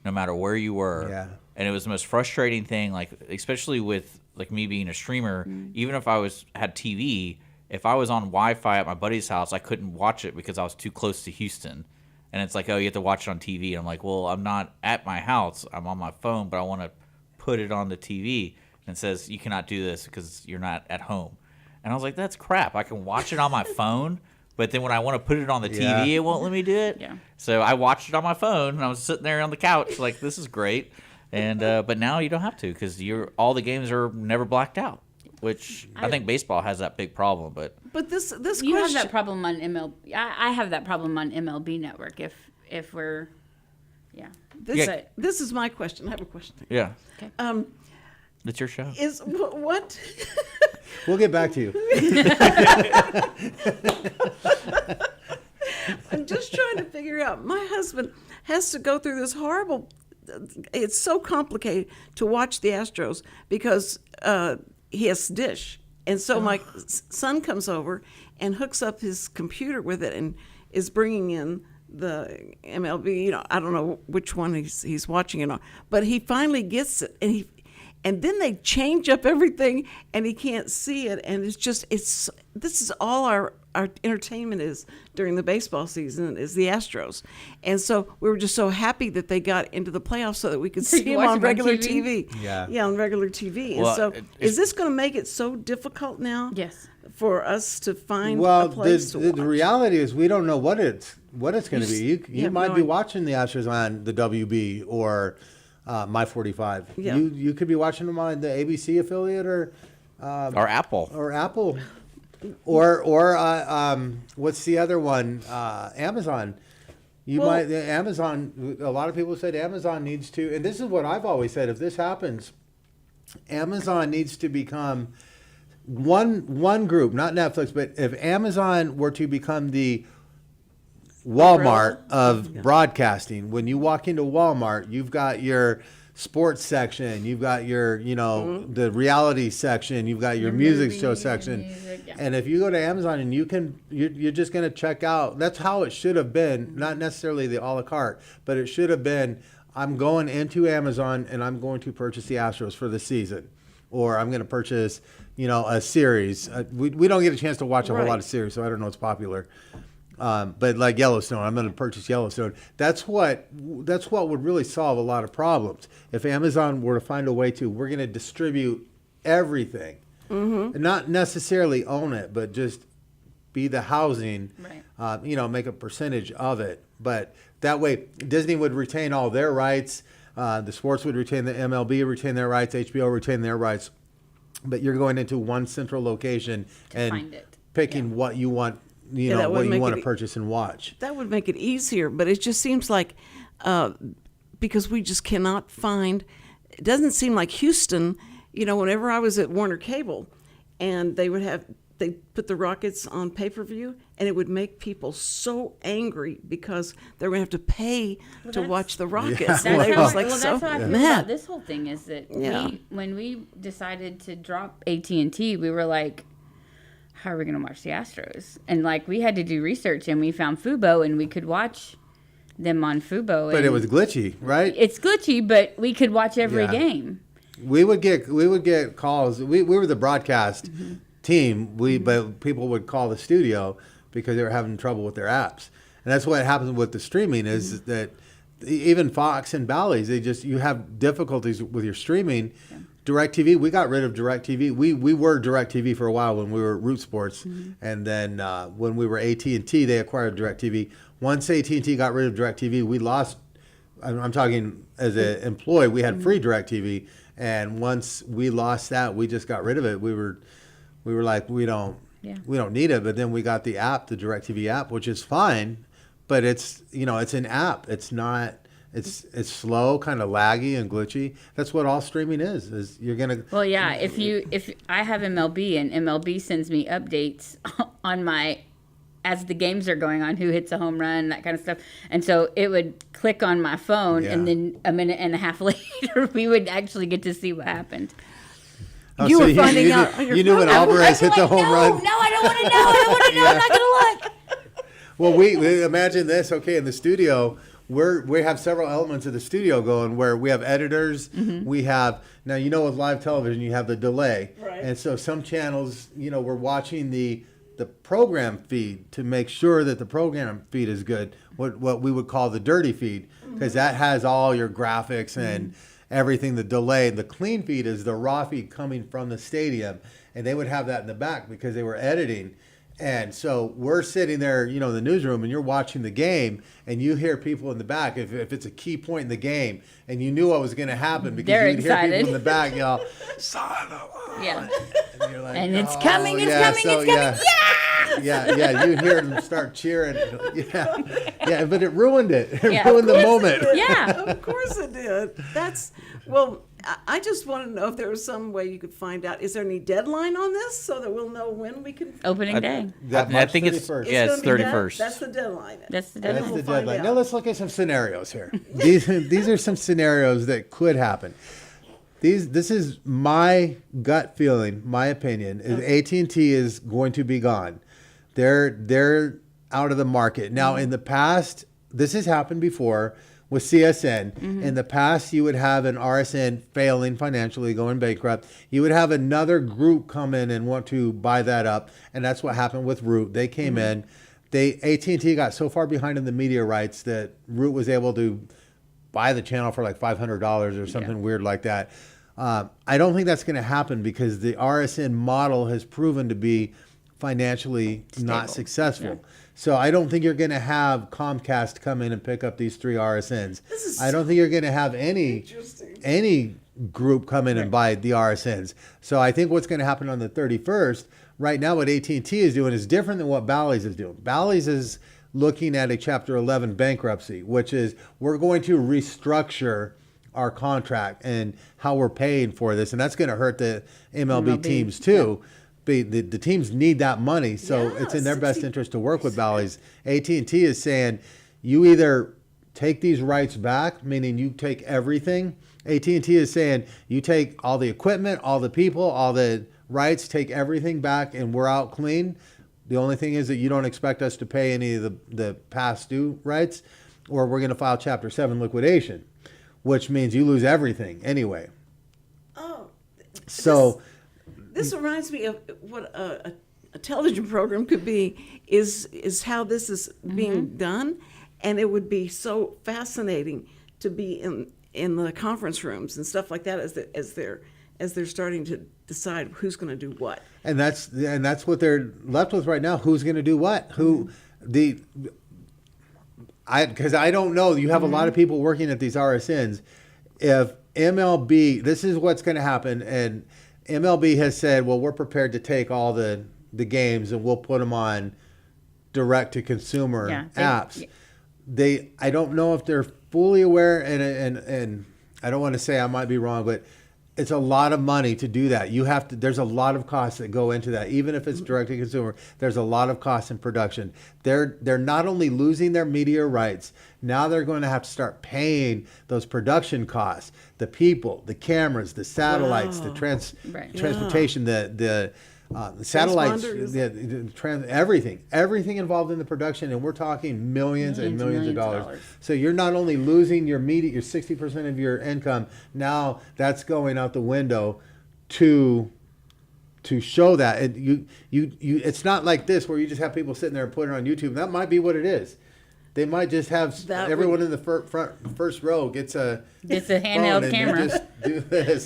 Speaker 2: no matter where you were.
Speaker 6: Yeah.
Speaker 2: And it was the most frustrating thing, like especially with like me being a streamer. Even if I had TV, if I was on Wi-Fi at my buddy's house, I couldn't watch it because I was too close to Houston. And it's like, oh, you have to watch it on TV. And I'm like, well, I'm not at my house. I'm on my phone, but I want to put it on the TV. And it says you cannot do this because you're not at home. And I was like, that's crap. I can watch it on my phone, but then when I want to put it on the TV,
Speaker 6: Yeah.
Speaker 2: it won't let me do it.
Speaker 5: Yeah.
Speaker 2: So I watched it on my phone, and I was sitting there on the couch like, this is great. And but now you don't have to because all the games are never blacked out, which I think baseball has that big problem. But
Speaker 4: this
Speaker 5: You have
Speaker 4: question.
Speaker 5: that problem on MLB. I have that problem on MLB Network. If we're, yeah.
Speaker 4: This is my question. I have a question.
Speaker 2: yeah,
Speaker 4: Um,
Speaker 2: it's your show.
Speaker 4: is what?
Speaker 6: We'll get back to you.
Speaker 4: I'm just trying to figure out. My husband has to go through this horrible. It's so complicated to watch the Astros because he has Dish, and so my son comes over and hooks up his computer with it and is bringing in the MLB. You know, I don't know which one he's watching it on, but he finally gets it, and then they change up everything, and he can't see it, and this is all our entertainment is during the baseball season is the Astros, and so we were just so happy that they got into the playoffs so that we could
Speaker 5: So
Speaker 4: see
Speaker 5: you
Speaker 4: them
Speaker 5: watch
Speaker 4: on
Speaker 5: them on
Speaker 4: regular
Speaker 5: TV?
Speaker 4: TV.
Speaker 6: Yeah.
Speaker 4: On regular TV.
Speaker 2: Well,
Speaker 4: And so,
Speaker 2: it's-
Speaker 4: is this going to make it so difficult now?
Speaker 5: Yes.
Speaker 4: For us to find
Speaker 6: Well,
Speaker 4: a place to watch.
Speaker 6: the reality is we don't know what it's going to be. You
Speaker 4: have
Speaker 6: might
Speaker 4: no
Speaker 6: be
Speaker 4: idea.
Speaker 6: watching the Astros on the WB or My 45.
Speaker 4: Yeah.
Speaker 6: You could be watching them on the ABC affiliate or
Speaker 2: Apple.
Speaker 6: Apple, or what's the other one? Amazon. Amazon. A lot of people said Amazon needs to, and this is what I've always said. If this happens, Amazon needs to become one group, not Netflix, but if Amazon were to become the Walmart of broadcasting. When you walk into Walmart, you've got your sports section, you've got your, the reality section, you've got your music show section. And if you go to Amazon and you're just going to check out, that's how it should have been, not necessarily the a la carte, but it should have been, I'm going into Amazon and I'm going to purchase the Astros for the season. Or I'm going to purchase, a series. We don't get a chance to watch a whole lot of series, so I don't know what's popular. But like Yellowstone, I'm going to purchase Yellowstone. That's what would really solve a lot of problems. If Amazon were to find a way we're going to distribute everything, and not necessarily own it, but just be the housing, make a percentage of it. But that way, Disney would retain all their rights. The sports would retain, the MLB would retain their rights, HBO would retain their rights. But you're going into one central location and picking what you want. What you want to purchase and watch.
Speaker 4: That would make it easier, but it just seems like because we just cannot find, it doesn't seem like Houston, whenever I was at Warner Cable and they put the Rockets on pay-per-view and it would make people so angry because they're going to have to pay to watch the Rockets.
Speaker 5: That's
Speaker 4: And
Speaker 5: how,
Speaker 4: was like,
Speaker 5: that's
Speaker 4: so
Speaker 5: how I feel
Speaker 4: mad.
Speaker 5: about this whole thing is that when we decided to drop AT&T, we were like, how are we going to watch the Astros? And we had to do research and we found Fubo and we could watch them on Fubo.
Speaker 6: But it was glitchy, right?
Speaker 5: It's glitchy, but we could watch every game.
Speaker 6: We would get calls. We were the broadcast team. But people would call the studio because they were having trouble with their apps. And that's what happens with the streaming is that even Fox and Bally's, you have difficulties with your streaming. Yeah. DirecTV, we got rid of DirecTV. We were DirecTV for a while when we were at Root Sports, and then when we were AT&T, they acquired DirecTV. Once AT&T got rid of DirecTV, we lost. I'm talking as an employee, we had free DirecTV, and once we lost that, we just got rid of it. We were like, we don't need it. But then we got the app, the DirecTV app, which is fine, but it's it's an app. It's not. It's slow, kind of laggy and glitchy. That's what all streaming is you're gonna.
Speaker 5: Well, yeah. If I have MLB and MLB sends me updates on as the games are going on, who hits a home run, that kind of stuff, and so it would click on my phone, and then a minute and a half later, we would actually get to see what happened.
Speaker 6: Oh,
Speaker 4: you
Speaker 6: so
Speaker 4: were finding out.
Speaker 6: You knew when Alvarez hit the home run.
Speaker 5: No, I don't want to know. I don't want to know. I'm not gonna look.
Speaker 6: Well, we imagine this. Okay, in the studio. We have several elements of the studio going where we have editors. We have now with live television you have the delay, and so some channels we're watching the program feed to make sure that the program feed is good. What we would call the dirty feed because that has all your graphics and everything. The delay, the clean feed is the raw feed coming from the stadium, and they would have that in the back because they were editing. And so we're sitting there, in the newsroom, and you're watching the game, and you hear people in the back. If it's a key point in the game, and you knew what was going to happen because
Speaker 5: They're
Speaker 6: you'd
Speaker 5: excited.
Speaker 6: hear people in the back yell,
Speaker 5: Yeah.
Speaker 6: And you're like,
Speaker 5: And it's coming, it's coming,
Speaker 6: so,
Speaker 5: it's coming.
Speaker 6: Yeah. You hear them start cheering. Yeah. But it ruined it. It
Speaker 5: Yeah,
Speaker 6: ruined
Speaker 5: of
Speaker 6: the
Speaker 5: course
Speaker 6: moment.
Speaker 5: Yeah.
Speaker 4: Of course it did. I just want to know if there was some way you could find out. Is there any deadline on this so that we'll know when we can?
Speaker 5: Opening day.
Speaker 2: I think it's
Speaker 6: 31st.
Speaker 2: it's
Speaker 4: gonna be
Speaker 2: 31st.
Speaker 4: That's the deadline.
Speaker 5: That's the
Speaker 6: That's
Speaker 5: deadline.
Speaker 6: the
Speaker 4: find
Speaker 6: deadline.
Speaker 4: out.
Speaker 6: Now let's look at some scenarios here. These are some scenarios that could happen. This is my gut feeling, my opinion. Is AT&T is going to be gone. They're out of the market now. In the past, this has happened before with CSN. In the past, you would have an RSN failing financially, going bankrupt. You would have another group come in and want to buy that up, and that's what happened with Root. They came in. AT&T got so far behind in the media rights that Root was able to buy the channel for like $500 or something weird like that. I don't think that's going to happen because the RSN model has proven to be financially not successful. Yeah. So I don't think you're going to have Comcast come in and pick up these 3 RSNs. I don't think you're going to have any group come in and buy the RSNs. So I think what's going to happen on the 31st, right now what AT&T is doing is different than what Bally's is doing. Bally's is looking at a Chapter 11 bankruptcy, which is we're going to restructure our contract and how we're paying for this. And that's going to hurt the MLB teams too. Yeah. the teams need that money, so it's in their best
Speaker 4: 60%.
Speaker 6: interest to work with Bally's. AT&T is saying you either take these rights back, meaning you take everything. AT&T is saying you take all the equipment, all the people, all the rights, take everything back, and we're out clean. The only thing is that you don't expect us to pay any of the past due rights, or we're going to file Chapter 7 liquidation, which means you lose everything anyway.
Speaker 4: Oh,
Speaker 6: So
Speaker 4: this reminds me of what a television program could be. Is how this is being done, and it would be so fascinating to be in the conference rooms and stuff like that as they're starting to decide who's going to do what.
Speaker 6: And that's what they're left with right now. Who's going to do what? Because I don't know. You have a lot of people working at these RSNs. If MLB, this is what's going to happen, and MLB has said, well, we're prepared to take all the games and we'll put them on direct to consumer apps. I don't know if they're fully aware, and I don't want to say I might be wrong, but it's a lot of money to do that. There's a lot of costs that go into that. Even if it's direct to consumer, there's a lot of costs in production. They're not only losing their media rights, now they're going to have to start paying those production costs, the people, the cameras, the satellites, the transportation, the satellites, everything involved in the production, and we're talking millions and millions of dollars. So you're not only losing your media, your 60% of your income, now that's going out the window to show that. And it's not like this where you just have people sitting there and putting it on YouTube. That might be what it is. They might just have everyone in the first row gets a
Speaker 5: handheld camera.
Speaker 6: Just do this.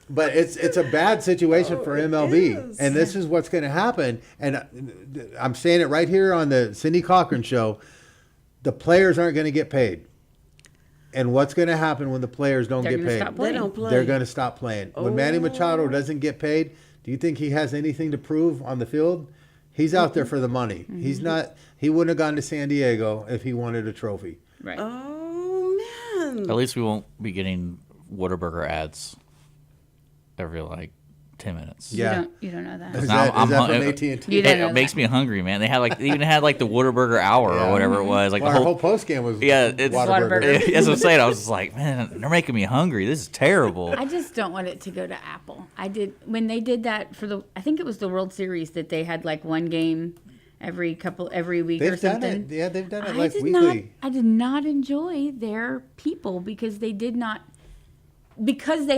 Speaker 6: But it's a bad situation for MLB, and this is what's going to happen. And I'm saying it right here on the Cindy Cochran show. The players aren't going to get paid. And what's going to happen when the players don't get paid?
Speaker 4: They don't play.
Speaker 6: They're going to stop playing. When Manny Machado doesn't get paid, do you think he has anything to prove on the field? He's out there for the money. He's not. He wouldn't have gone to San Diego if he wanted a trophy.
Speaker 5: Right.
Speaker 4: Oh man.
Speaker 2: At least we won't be getting Whataburger ads every 10 minutes.
Speaker 6: Yeah.
Speaker 5: You don't know that.
Speaker 6: Is
Speaker 2: Now
Speaker 6: that
Speaker 2: I'm
Speaker 6: from
Speaker 2: hung-
Speaker 6: AT&T?
Speaker 5: You don't know
Speaker 2: It makes
Speaker 5: that.
Speaker 2: me hungry, man. They had they even had the Whataburger hour or whatever it was.
Speaker 6: Well, our whole post game was
Speaker 2: it's
Speaker 6: Whataburger.
Speaker 2: That's what I'm saying. I was just like, man, they're making me hungry. This is terrible.
Speaker 5: I just don't want it to go to Apple. When they did that for I think it was the World Series that they had one game every week or
Speaker 6: They've done
Speaker 5: something.
Speaker 6: it. Yeah, they've done it
Speaker 5: weekly.
Speaker 6: weekly.
Speaker 5: I did not enjoy their people because they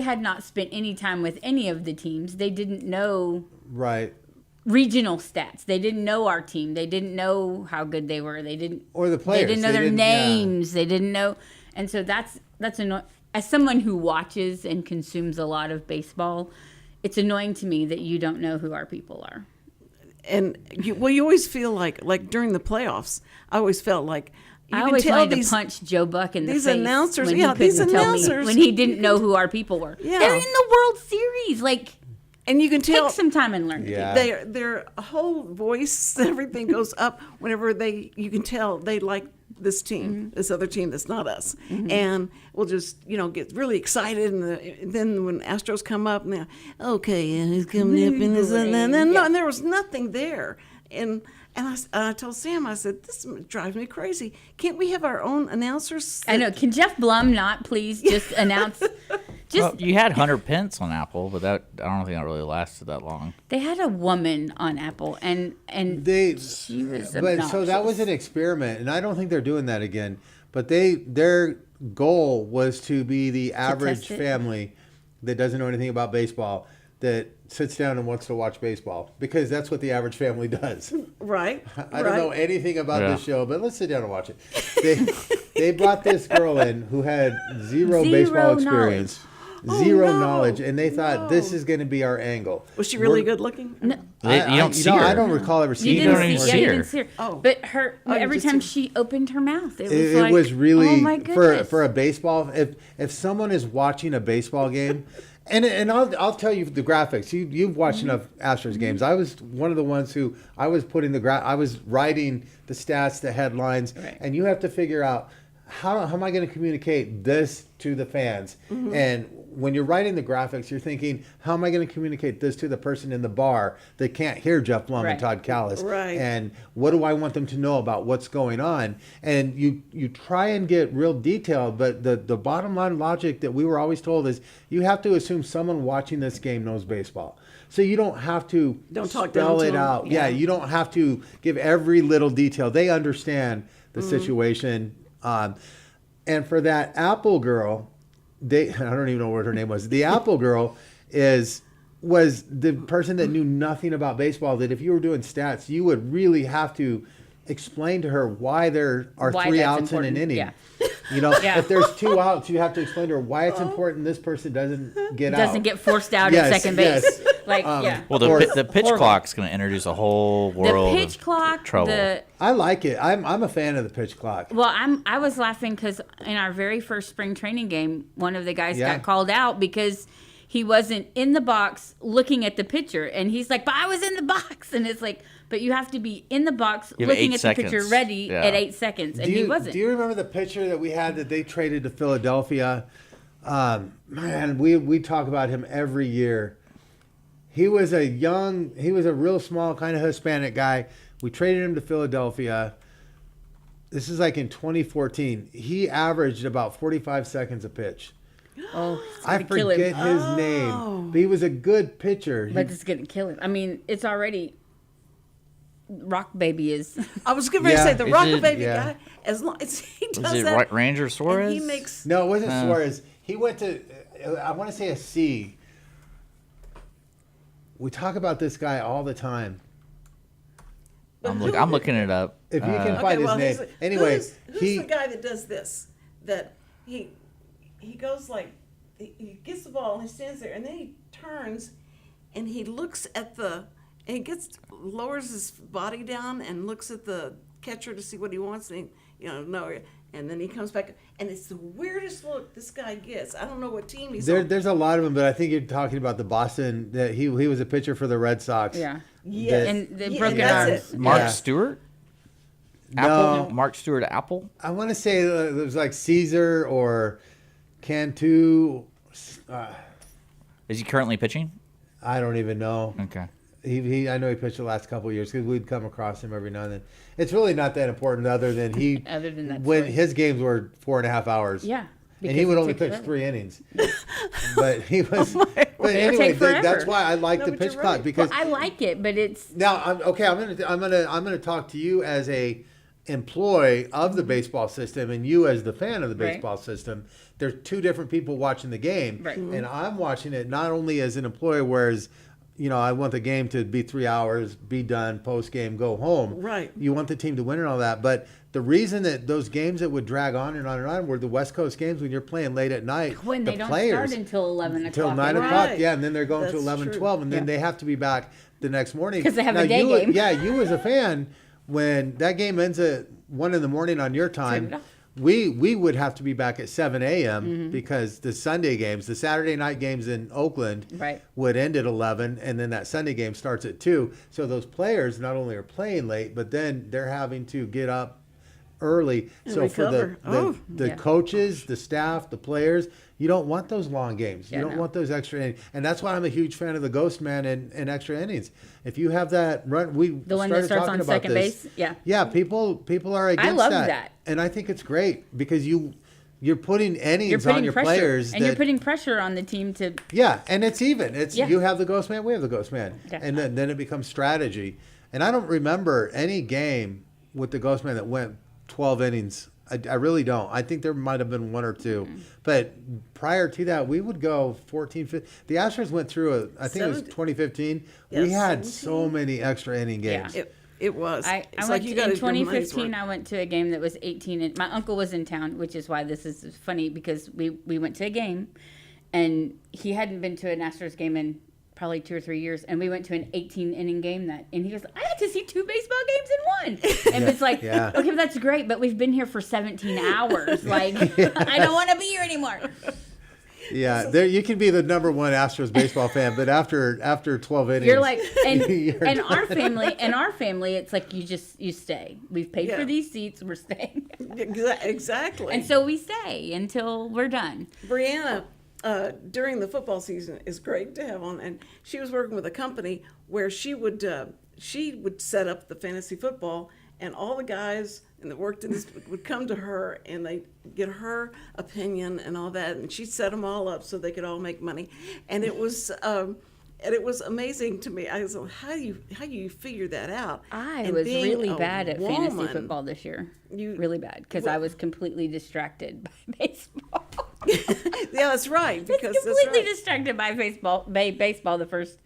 Speaker 5: had not spent any time with any of the teams. They didn't know regional stats. They didn't know our team. They didn't know how good they were. They didn't
Speaker 6: or the players.
Speaker 5: They didn't know their names. They didn't know, and so that's annoying. As someone who watches and consumes a lot of baseball, it's annoying to me that you don't know who our people are.
Speaker 4: And you always feel like during the playoffs, I always felt like
Speaker 5: I always wanted to punch Joe Buck in the face.
Speaker 4: These announcers,
Speaker 5: when he couldn't tell me, when he didn't know who our people were.
Speaker 4: Yeah.
Speaker 5: They're in the World Series.
Speaker 4: And you can tell
Speaker 5: take some time and learn.
Speaker 6: Yeah.
Speaker 4: Their whole voice, everything goes up whenever you can tell they like this team, this other team that's not us, and we'll just get really excited, and then when Astros come up, and and he's coming up in this, and there was nothing there, and I told Sam, I said, this drives me crazy. Can't we have our own announcers?
Speaker 5: I know. Can Jeff Blum not please just announce?
Speaker 2: Well, you had Hunter Pence on Apple, but I don't think that really lasted that long.
Speaker 5: They had a woman on Apple, and she was obnoxious.
Speaker 6: So that was an experiment, and I don't think they're doing that again. But their goal was to be the average family that doesn't know anything about baseball that sits down and wants to watch baseball, because that's what the average family does.
Speaker 4: Right.
Speaker 6: I don't know anything about this show, but let's sit down and watch it. They brought this girl in who had zero baseball experience. Knowledge, and they thought this is going to be our angle.
Speaker 4: Was she really good looking?
Speaker 5: No.
Speaker 2: You don't see her.
Speaker 6: I don't recall ever seeing
Speaker 2: You
Speaker 6: her.
Speaker 2: don't even see her.
Speaker 5: You didn't see her. Oh. But every time she opened her mouth,
Speaker 6: it was really
Speaker 5: oh my goodness.
Speaker 6: for a baseball. If someone is watching a baseball game, and I'll tell you the graphics. You've watched enough Astros games. I was one of the ones who I was putting I was writing the stats, the headlines, and you have to figure out how am I going to communicate this to the fans? And when you're writing the graphics, you're thinking, how am I going to communicate this to the person in the bar that can't hear Jeff Blum and Todd Callis?
Speaker 4: Right.
Speaker 6: And what do I want them to know about what's going on? And you try and get real detailed, but the bottom line logic that we were always told is you have to assume someone watching this game knows baseball. So you don't have to
Speaker 4: talk
Speaker 6: spell
Speaker 4: down to
Speaker 6: it
Speaker 4: them.
Speaker 6: out.
Speaker 4: Yeah.
Speaker 6: Yeah, you don't have to give every little detail. They understand the situation. And for that Apple girl, I don't even know what her name was. The Apple girl was the person that knew nothing about baseball, that if you were doing stats, you would really have to explain to her why there are
Speaker 5: Why
Speaker 6: 3
Speaker 5: that's
Speaker 6: outs
Speaker 5: important.
Speaker 6: in an inning.
Speaker 5: Yeah.
Speaker 6: You know, if there's 2 outs, you have to explain to her why it's important this person doesn't get out.
Speaker 5: Doesn't get forced out
Speaker 6: Yes,
Speaker 5: at second base.
Speaker 6: yes.
Speaker 5: Like, yeah.
Speaker 2: Well, the pitch
Speaker 5: Horrible.
Speaker 2: clock's going to introduce a whole world
Speaker 5: The pitch
Speaker 2: of
Speaker 5: clock,
Speaker 2: trouble.
Speaker 6: I like it. I'm a fan of the pitch clock.
Speaker 5: Well, I was laughing because in our very first spring training game, one of the guys
Speaker 6: Yeah.
Speaker 5: got called out because he wasn't in the box looking at the pitcher, and he's like, "But I was in the box," and it's like, "But you have to be in the box
Speaker 2: You have
Speaker 5: looking
Speaker 2: 8
Speaker 5: at the pitcher,
Speaker 2: seconds.
Speaker 5: ready
Speaker 2: Yeah.
Speaker 5: at 8 seconds," and he wasn't.
Speaker 6: Do you remember the pitcher that we had that they traded to Philadelphia? Man, we talk about him every year. He was a real small kind of Hispanic guy. We traded him to Philadelphia. This is like in 2014. He averaged about 45 seconds a pitch.
Speaker 5: Oh, it's
Speaker 6: I
Speaker 5: gonna kill him.
Speaker 6: forget his name, but he was a good pitcher.
Speaker 5: But it's gonna kill him. I mean, it's already. Rock Baby is.
Speaker 4: I was going to
Speaker 6: Yeah.
Speaker 4: say the
Speaker 2: Is
Speaker 4: Rocket
Speaker 2: it-
Speaker 4: Baby
Speaker 6: yeah.
Speaker 4: guy, as long as he does
Speaker 2: Was it
Speaker 4: that,
Speaker 2: Ranger Suarez?
Speaker 4: and he makes
Speaker 6: No, it wasn't Suarez. He went to, I want to say a C. We talk about this guy all the time.
Speaker 2: I'm looking it up.
Speaker 6: If you can
Speaker 4: Okay,
Speaker 6: find his
Speaker 4: well,
Speaker 6: name. Anyway,
Speaker 4: who's
Speaker 6: he
Speaker 4: the guy that does this? That he goes like he gets the ball and he stands there and then he turns and he looks at the and he lowers his body down and looks at the catcher to see what he wants and and then he comes back and it's the weirdest look this guy gets. I don't know what team he's on.
Speaker 6: there's a lot of them, but I think you're talking about the Boston. That he was a pitcher for the Red Sox.
Speaker 5: Yeah.
Speaker 4: Yes.
Speaker 5: And the
Speaker 4: Yeah,
Speaker 5: broken
Speaker 4: that's
Speaker 5: arms.
Speaker 4: it.
Speaker 2: Mark
Speaker 6: Yeah.
Speaker 2: Stewart?
Speaker 6: No.
Speaker 2: Apple? Mark Stewart Apple?
Speaker 6: I want to say it was like Caesar or Cantu.
Speaker 2: Is he currently pitching?
Speaker 6: I don't even know.
Speaker 2: Okay.
Speaker 6: I know he pitched the last couple of years because we'd come across him every now and then. It's really not that important, other than
Speaker 5: Other than that
Speaker 6: when
Speaker 5: story.
Speaker 6: his games were 4.5 hours.
Speaker 5: Yeah.
Speaker 6: And he would only
Speaker 5: took
Speaker 6: pitch
Speaker 5: forever.
Speaker 6: 3 innings. But he was.
Speaker 4: my
Speaker 6: But
Speaker 5: It would
Speaker 6: anyway,
Speaker 5: take forever.
Speaker 6: that's why I like
Speaker 4: No,
Speaker 6: the
Speaker 4: but
Speaker 6: pitch
Speaker 4: you're
Speaker 6: clock
Speaker 4: right.
Speaker 6: because
Speaker 5: I like it, but it's
Speaker 6: now I'm gonna talk to you as a employee of the baseball system and you as the fan of the
Speaker 5: Right.
Speaker 6: baseball system. There's 2 different people watching the game,
Speaker 5: Right.
Speaker 6: and I'm watching it not only as an employee, whereas I want the game to be 3 hours, be done, post game, go home.
Speaker 4: Right.
Speaker 6: You want the team to win and all that, but the reason that those games that would drag on and on and on were the West Coast games when you're playing late at night.
Speaker 5: when
Speaker 6: the
Speaker 5: they don't
Speaker 6: players,
Speaker 5: start until 11 o'clock.
Speaker 6: Till 9
Speaker 5: at
Speaker 6: o'clock,
Speaker 4: Right.
Speaker 6: yeah, and then they're going to
Speaker 4: That's
Speaker 6: 11,
Speaker 4: true.
Speaker 6: 12, and then
Speaker 5: Yeah.
Speaker 6: they have to be back the next morning.
Speaker 5: 'Cause they have a
Speaker 6: Now,
Speaker 5: day game.
Speaker 6: Yeah, you as a fan, when that game ends at 1 in the morning on your time,
Speaker 5: it off.
Speaker 6: we would have to be back at 7 a.m.
Speaker 5: Mm-hmm.
Speaker 6: because the Sunday games, the Saturday night games in Oakland
Speaker 5: Right.
Speaker 6: would end at 11, and then that Sunday game starts at 2. So those players not only are playing late, but then they're having to get up early.
Speaker 4: And
Speaker 6: So for
Speaker 4: recover. Oh.
Speaker 6: the
Speaker 5: Yeah.
Speaker 6: coaches, the staff, the players, you don't want those long games.
Speaker 5: Yeah,
Speaker 6: You don't
Speaker 5: no.
Speaker 6: want those extra innings. And that's why I'm a huge fan of the Ghost Man and extra innings. If you have that run, we
Speaker 5: The one that
Speaker 6: started
Speaker 5: starts
Speaker 6: talking
Speaker 5: on
Speaker 6: about
Speaker 5: second
Speaker 6: this.
Speaker 5: base? Yeah.
Speaker 6: Yeah, people are against
Speaker 5: love that.
Speaker 6: And I think it's great because you're putting innings
Speaker 5: You're putting
Speaker 6: on your
Speaker 5: pressure,
Speaker 6: players
Speaker 5: and you're putting pressure on the team to.
Speaker 6: yeah, and it's even. It's
Speaker 5: Yeah.
Speaker 6: you have the Ghost Man, we have the Ghost Man,
Speaker 5: Yeah.
Speaker 6: and then it becomes strategy. And I don't remember any game with the Ghost Man that went 12 innings. I really don't. I think there might have been 1 or 2,
Speaker 5: Mm-hmm.
Speaker 6: but prior to that, we would go 14, 15. The Astros went through I think it was
Speaker 4: 17.
Speaker 6: 2015.
Speaker 4: Yeah,
Speaker 6: we had
Speaker 4: 17.
Speaker 6: so many extra inning
Speaker 5: Yeah.
Speaker 6: games.
Speaker 4: It was.
Speaker 5: I
Speaker 4: It's
Speaker 5: went
Speaker 4: you
Speaker 5: to,
Speaker 4: gotta
Speaker 5: in
Speaker 4: do your money's
Speaker 5: 2015.
Speaker 4: worth.
Speaker 5: I went to a game that was 18. And my uncle was in town, which is why this is funny because we went to a game, and he hadn't been to an Astros game in probably 2 or 3 years, and we went to an 18 inning game and he goes, I got to see 2 baseball games in one, and it's like,
Speaker 6: Yeah.
Speaker 5: okay, that's great, but we've been here for 17 hours. Like, I don't want to be here anymore.
Speaker 6: Yeah, there you can be the number one Astros baseball fan, but after 12 innings,
Speaker 5: You're like, and
Speaker 6: you're
Speaker 5: and
Speaker 6: done.
Speaker 5: our family, it's like you stay. We've paid for these seats. We're staying,
Speaker 4: Exactly.
Speaker 5: and so we stay until we're done.
Speaker 4: Brianna, during the football season, is great to have on, and she was working with a company where she would set up the fantasy football, and all the guys that worked in this would come to her, and they get her opinion and all that, and she'd set them all up so they could all make money, and it was amazing to me. I was like, how do you figure that out?
Speaker 5: I
Speaker 4: And
Speaker 5: was
Speaker 4: being
Speaker 5: really
Speaker 4: a
Speaker 5: bad at fantasy
Speaker 4: woman,
Speaker 5: football this year.
Speaker 4: You-
Speaker 5: Really bad because I was completely distracted by baseball.
Speaker 4: Yeah, that's right. Because that's
Speaker 5: completely
Speaker 4: right.
Speaker 5: distracted by baseball the first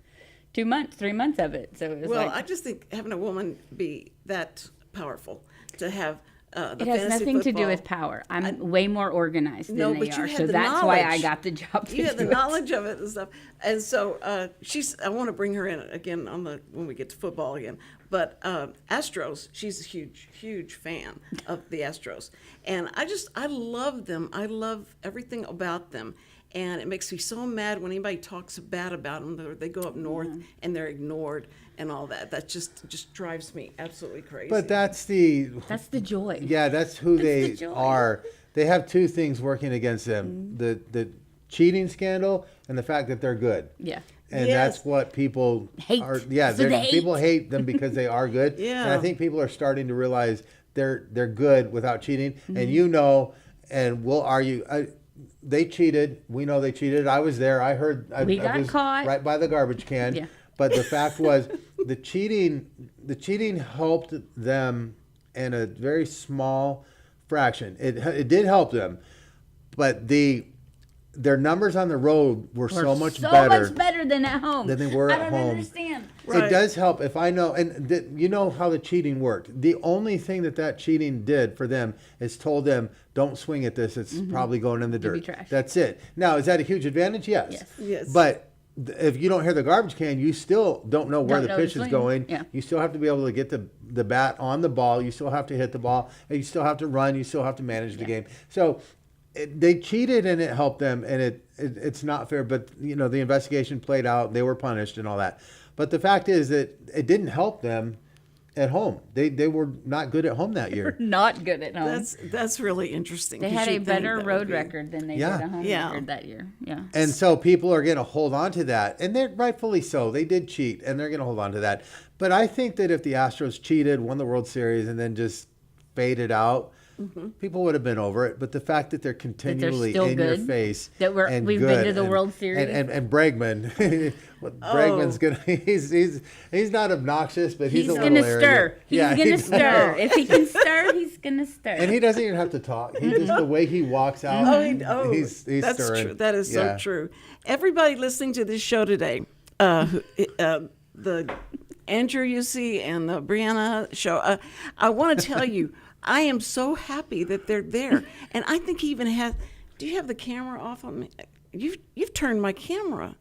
Speaker 5: 2 months, 3 months of it. So it was
Speaker 4: Well,
Speaker 5: like,
Speaker 4: I just think having a woman be that powerful to have the
Speaker 5: it has
Speaker 4: fantasy
Speaker 5: nothing to do
Speaker 4: football-
Speaker 5: with power. I'm way more organized than they
Speaker 4: but you
Speaker 5: are,
Speaker 4: had
Speaker 5: so
Speaker 4: the
Speaker 5: that's why I
Speaker 4: knowledge.
Speaker 5: got the job. To
Speaker 4: You had the
Speaker 5: do it.
Speaker 4: knowledge of it and stuff, and so I want to bring her in again when we get to football again. But Astros, she's a huge fan of the Astros, and I love them. I love everything about them. And it makes me so mad when anybody talks bad about them. They go up north and they're ignored and all that. That just drives me absolutely crazy.
Speaker 6: But that's the
Speaker 5: joy.
Speaker 6: yeah, that's who
Speaker 5: That's
Speaker 6: they
Speaker 5: the joy.
Speaker 6: are. They have two things working against them: the cheating scandal and the fact that they're good.
Speaker 5: Yeah.
Speaker 6: And
Speaker 4: Yes.
Speaker 6: that's what people
Speaker 5: Hate.
Speaker 6: are. Yeah,
Speaker 5: So they
Speaker 6: people hate them because they are good.
Speaker 4: Yeah.
Speaker 6: And I think people are starting to realize they're good without cheating.
Speaker 5: Mm-hmm.
Speaker 6: And and we'll argue. They cheated. We know they cheated. I was there. I heard.
Speaker 5: We
Speaker 6: I
Speaker 5: got
Speaker 6: was
Speaker 5: caught.
Speaker 6: right by the garbage can.
Speaker 5: Yeah.
Speaker 6: But the fact was, the cheating helped them in a very small fraction. It did help them, but their numbers on the road were so much better
Speaker 5: than at home.
Speaker 6: than they were at
Speaker 5: I don't
Speaker 6: home.
Speaker 5: understand.
Speaker 6: It does help if I know, and you know how the cheating worked. The only thing that cheating did for them is told them, don't swing at this. It's probably going in the
Speaker 5: be
Speaker 6: dirt.
Speaker 5: trash.
Speaker 6: That's it. Now, is that a huge advantage? Yes.
Speaker 5: Yes.
Speaker 4: Yes.
Speaker 6: But if you don't hear the garbage can, you still don't know where
Speaker 5: Don't
Speaker 6: the
Speaker 5: know
Speaker 6: pitch
Speaker 5: the
Speaker 6: is
Speaker 5: swing.
Speaker 6: going.
Speaker 5: Yeah.
Speaker 6: You still have to be able to get the bat on the ball. You still have to hit the ball. And you still have to run. You still have to manage the game. So they cheated and it helped them, and it's not fair. But the investigation played out. They were punished and all that. But the fact is that it didn't help them at home. They were not good at home that year.
Speaker 5: Not good at home.
Speaker 4: That's really interesting.
Speaker 5: They
Speaker 4: 'cause
Speaker 5: had a
Speaker 4: you'd think
Speaker 5: better
Speaker 4: that
Speaker 5: road
Speaker 4: would be-
Speaker 5: record than they
Speaker 6: Yeah.
Speaker 5: did a home
Speaker 4: Yeah.
Speaker 5: record that year. Yeah.
Speaker 6: And so people are going to hold on to that, and they're rightfully so. They did cheat, and they're going to hold on to that. But I think that if the Astros cheated, won the World Series, and then just faded out, people would have been over it. But the fact that they're continually
Speaker 5: still
Speaker 6: in your
Speaker 5: good,
Speaker 6: face,
Speaker 5: that
Speaker 6: and
Speaker 5: we've
Speaker 6: good,
Speaker 5: been to the World Series.
Speaker 6: and Bregman, Bregman's gonna he's not obnoxious, but he's a little
Speaker 5: gonna
Speaker 6: arrogant.
Speaker 5: stir. He's
Speaker 6: Yeah,
Speaker 5: gonna stir. If he can stir, he's gonna stir.
Speaker 6: And he doesn't even have to talk. He just the way he walks out. He's
Speaker 4: that's
Speaker 6: stirring.
Speaker 4: true. That is
Speaker 6: Yeah.
Speaker 4: so true. Everybody listening to this show today, the Andrew you see and the Brianna show, I want to tell you, I am so happy that they're there. And I think he even has. Do you have the camera off on me? You've turned my camera.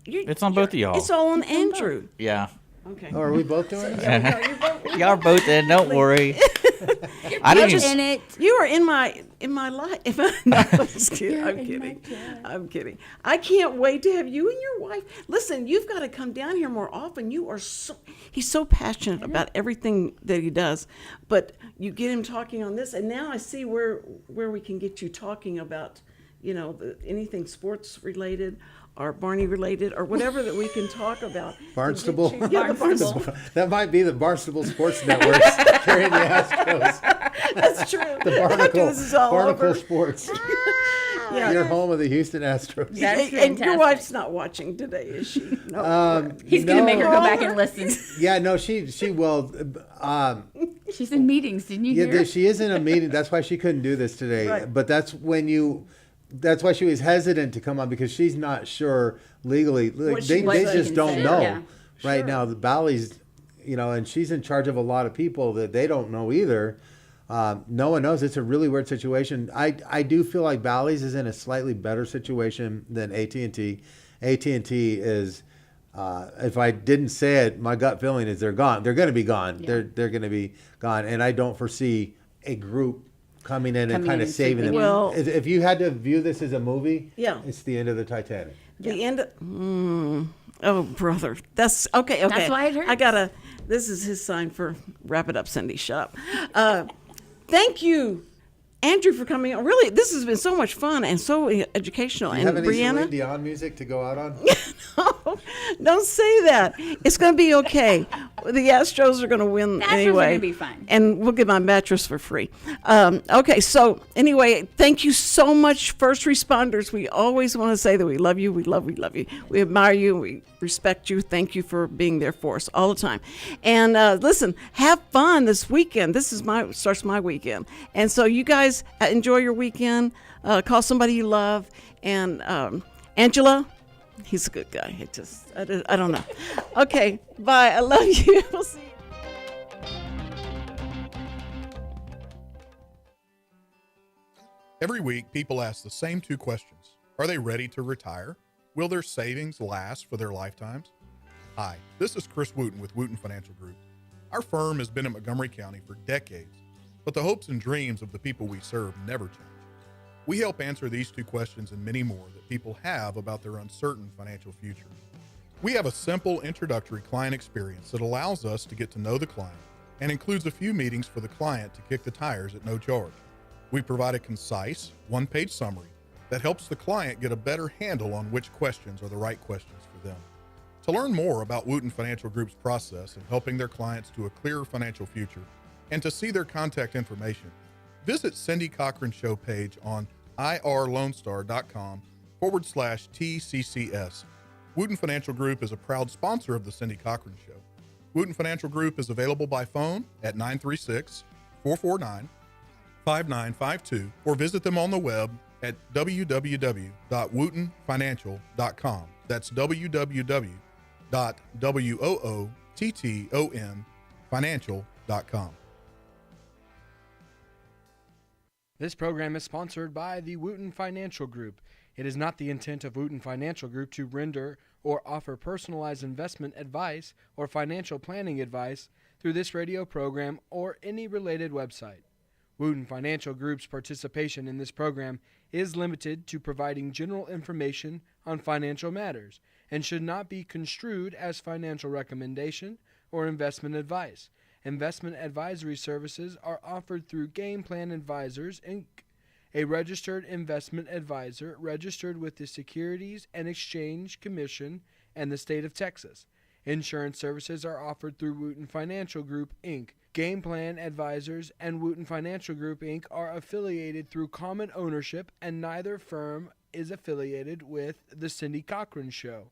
Speaker 2: It's on both of y'all.
Speaker 4: It's all on Andrew.
Speaker 2: Yeah.
Speaker 4: Okay.
Speaker 6: Oh, are we both doing it?
Speaker 2: Y'all are both in. Don't worry. I didn't even.
Speaker 5: in it.
Speaker 4: You are in my life. No, I'm just kidding. I'm kidding. I can't wait to have you and your wife. Listen, you've got to come down here more often. He's so passionate about everything that he does. But you get him talking on this, and now I see where we can get you talking about, anything sports related or Barney related or whatever that we can talk about.
Speaker 6: Barnstable.
Speaker 4: Yeah, the Barnstable.
Speaker 6: That might be the Barnstable Sports Network carrying the Astros.
Speaker 4: That's true.
Speaker 6: The
Speaker 4: After
Speaker 6: Barnacle,
Speaker 4: this is all
Speaker 6: Barnacle
Speaker 4: over.
Speaker 6: Sports.
Speaker 4: Yeah.
Speaker 6: Your home of the Houston Astros.
Speaker 5: That's
Speaker 4: And your
Speaker 5: fantastic.
Speaker 4: wife's not watching today, is she? No.
Speaker 5: He's gonna make her go back and listen.
Speaker 6: Yeah, no, she will.
Speaker 5: She's in meetings. Didn't you
Speaker 6: Yeah,
Speaker 5: hear?
Speaker 6: she is in a meeting. That's why she couldn't do this today.
Speaker 4: Right.
Speaker 6: But that's why she was hesitant to come on, because she's not sure legally. Like,
Speaker 4: she
Speaker 6: they
Speaker 4: was
Speaker 6: just don't
Speaker 5: considered,
Speaker 6: know
Speaker 5: yeah.
Speaker 6: right
Speaker 4: Sure.
Speaker 6: now. The Bally's, and she's in charge of a lot of people that they don't know either. No one knows. It's a really weird situation. I do feel like Bally's is in a slightly better situation than AT&T. AT&T is, if I didn't say it, my gut feeling is they're gone. They're going to be gone.
Speaker 5: Yeah.
Speaker 6: They're going to be gone. And I don't foresee a group coming in and
Speaker 5: Coming
Speaker 6: kind
Speaker 5: in
Speaker 6: of saving them.
Speaker 5: sweeping
Speaker 4: in. Well-
Speaker 6: If you had to view this as a movie,
Speaker 4: Yeah.
Speaker 6: it's the end of the Titanic.
Speaker 4: The end. Oh, brother. That's okay.
Speaker 5: That's why it hurts.
Speaker 4: This is his sign for wrap it up, Cindy. Shut up. Thank you, Andrew, for coming on. Really, this has been so much fun and so educational.
Speaker 6: Do you
Speaker 4: and
Speaker 6: have any Celine
Speaker 4: Brianna,
Speaker 6: Dion music to go out on?
Speaker 4: no, don't say that. It's going to be okay. The Astros are going to win
Speaker 5: The Astros are
Speaker 4: anyway.
Speaker 5: gonna be fine.
Speaker 4: And we'll get my mattress for free. Okay, so anyway, thank you so much, first responders. We always want to say that we love you, we love you. We admire you, we respect you. Thank you for being there for us all the time. And listen, have fun this weekend. This is starts my weekend. And so you guys enjoy your weekend. Call somebody you love. And Angela, he's a good guy. I don't know. Okay, bye. I love you. We'll see you.
Speaker 7: Every week, people ask the same two questions. Are they ready to retire? Will their savings last for their lifetimes? Hi, this is Chris Wootton with Wootton Financial Group. Our firm has been in Montgomery County for decades, but the hopes and dreams of the people we serve never change. We help answer these two questions and many more that people have about their uncertain financial future. We have a simple introductory client experience that allows us to get to know the client and includes a few meetings for the client to kick the tires at no charge. We provide a concise, one-page summary that helps the client get a better handle on which questions are the right questions for them. To learn more about Wootton Financial Group's process in helping their clients to a clearer financial future and to see their contact information, visit Cindy Cochran's show page on irlonestar.com/TCCS. Wootton Financial Group is a proud sponsor of the Cindy Cochran Show. Wootton Financial Group is available by phone at 936-449-5952 or visit them on the web at www.woottonfinancial.com. That's www.woottonfinancial.com.
Speaker 8: This program is sponsored by the Wootton Financial Group. It is not the intent of Wootton Financial Group to render or offer personalized investment advice or financial planning advice through this radio program or any related website. Wootton Financial Group's participation in this program is limited to providing general information on financial matters and should not be construed as financial recommendation or investment advice. Investment advisory services are offered through Game Plan Advisors, Inc., a registered investment advisor registered with the Securities and Exchange Commission and the state of Texas. Insurance services are offered through Wootton Financial Group, Inc. Game Plan Advisors and Wootton Financial Group, Inc. are affiliated through common ownership, and neither firm is affiliated with The Cindy Cochran Show.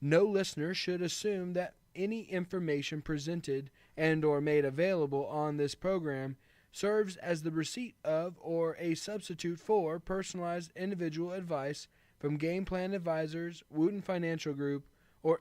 Speaker 8: No listener should assume that any information presented and or made available on this program serves as the receipt of or a substitute for personalized individual advice from Game Plan Advisors, Wootton Financial Group, or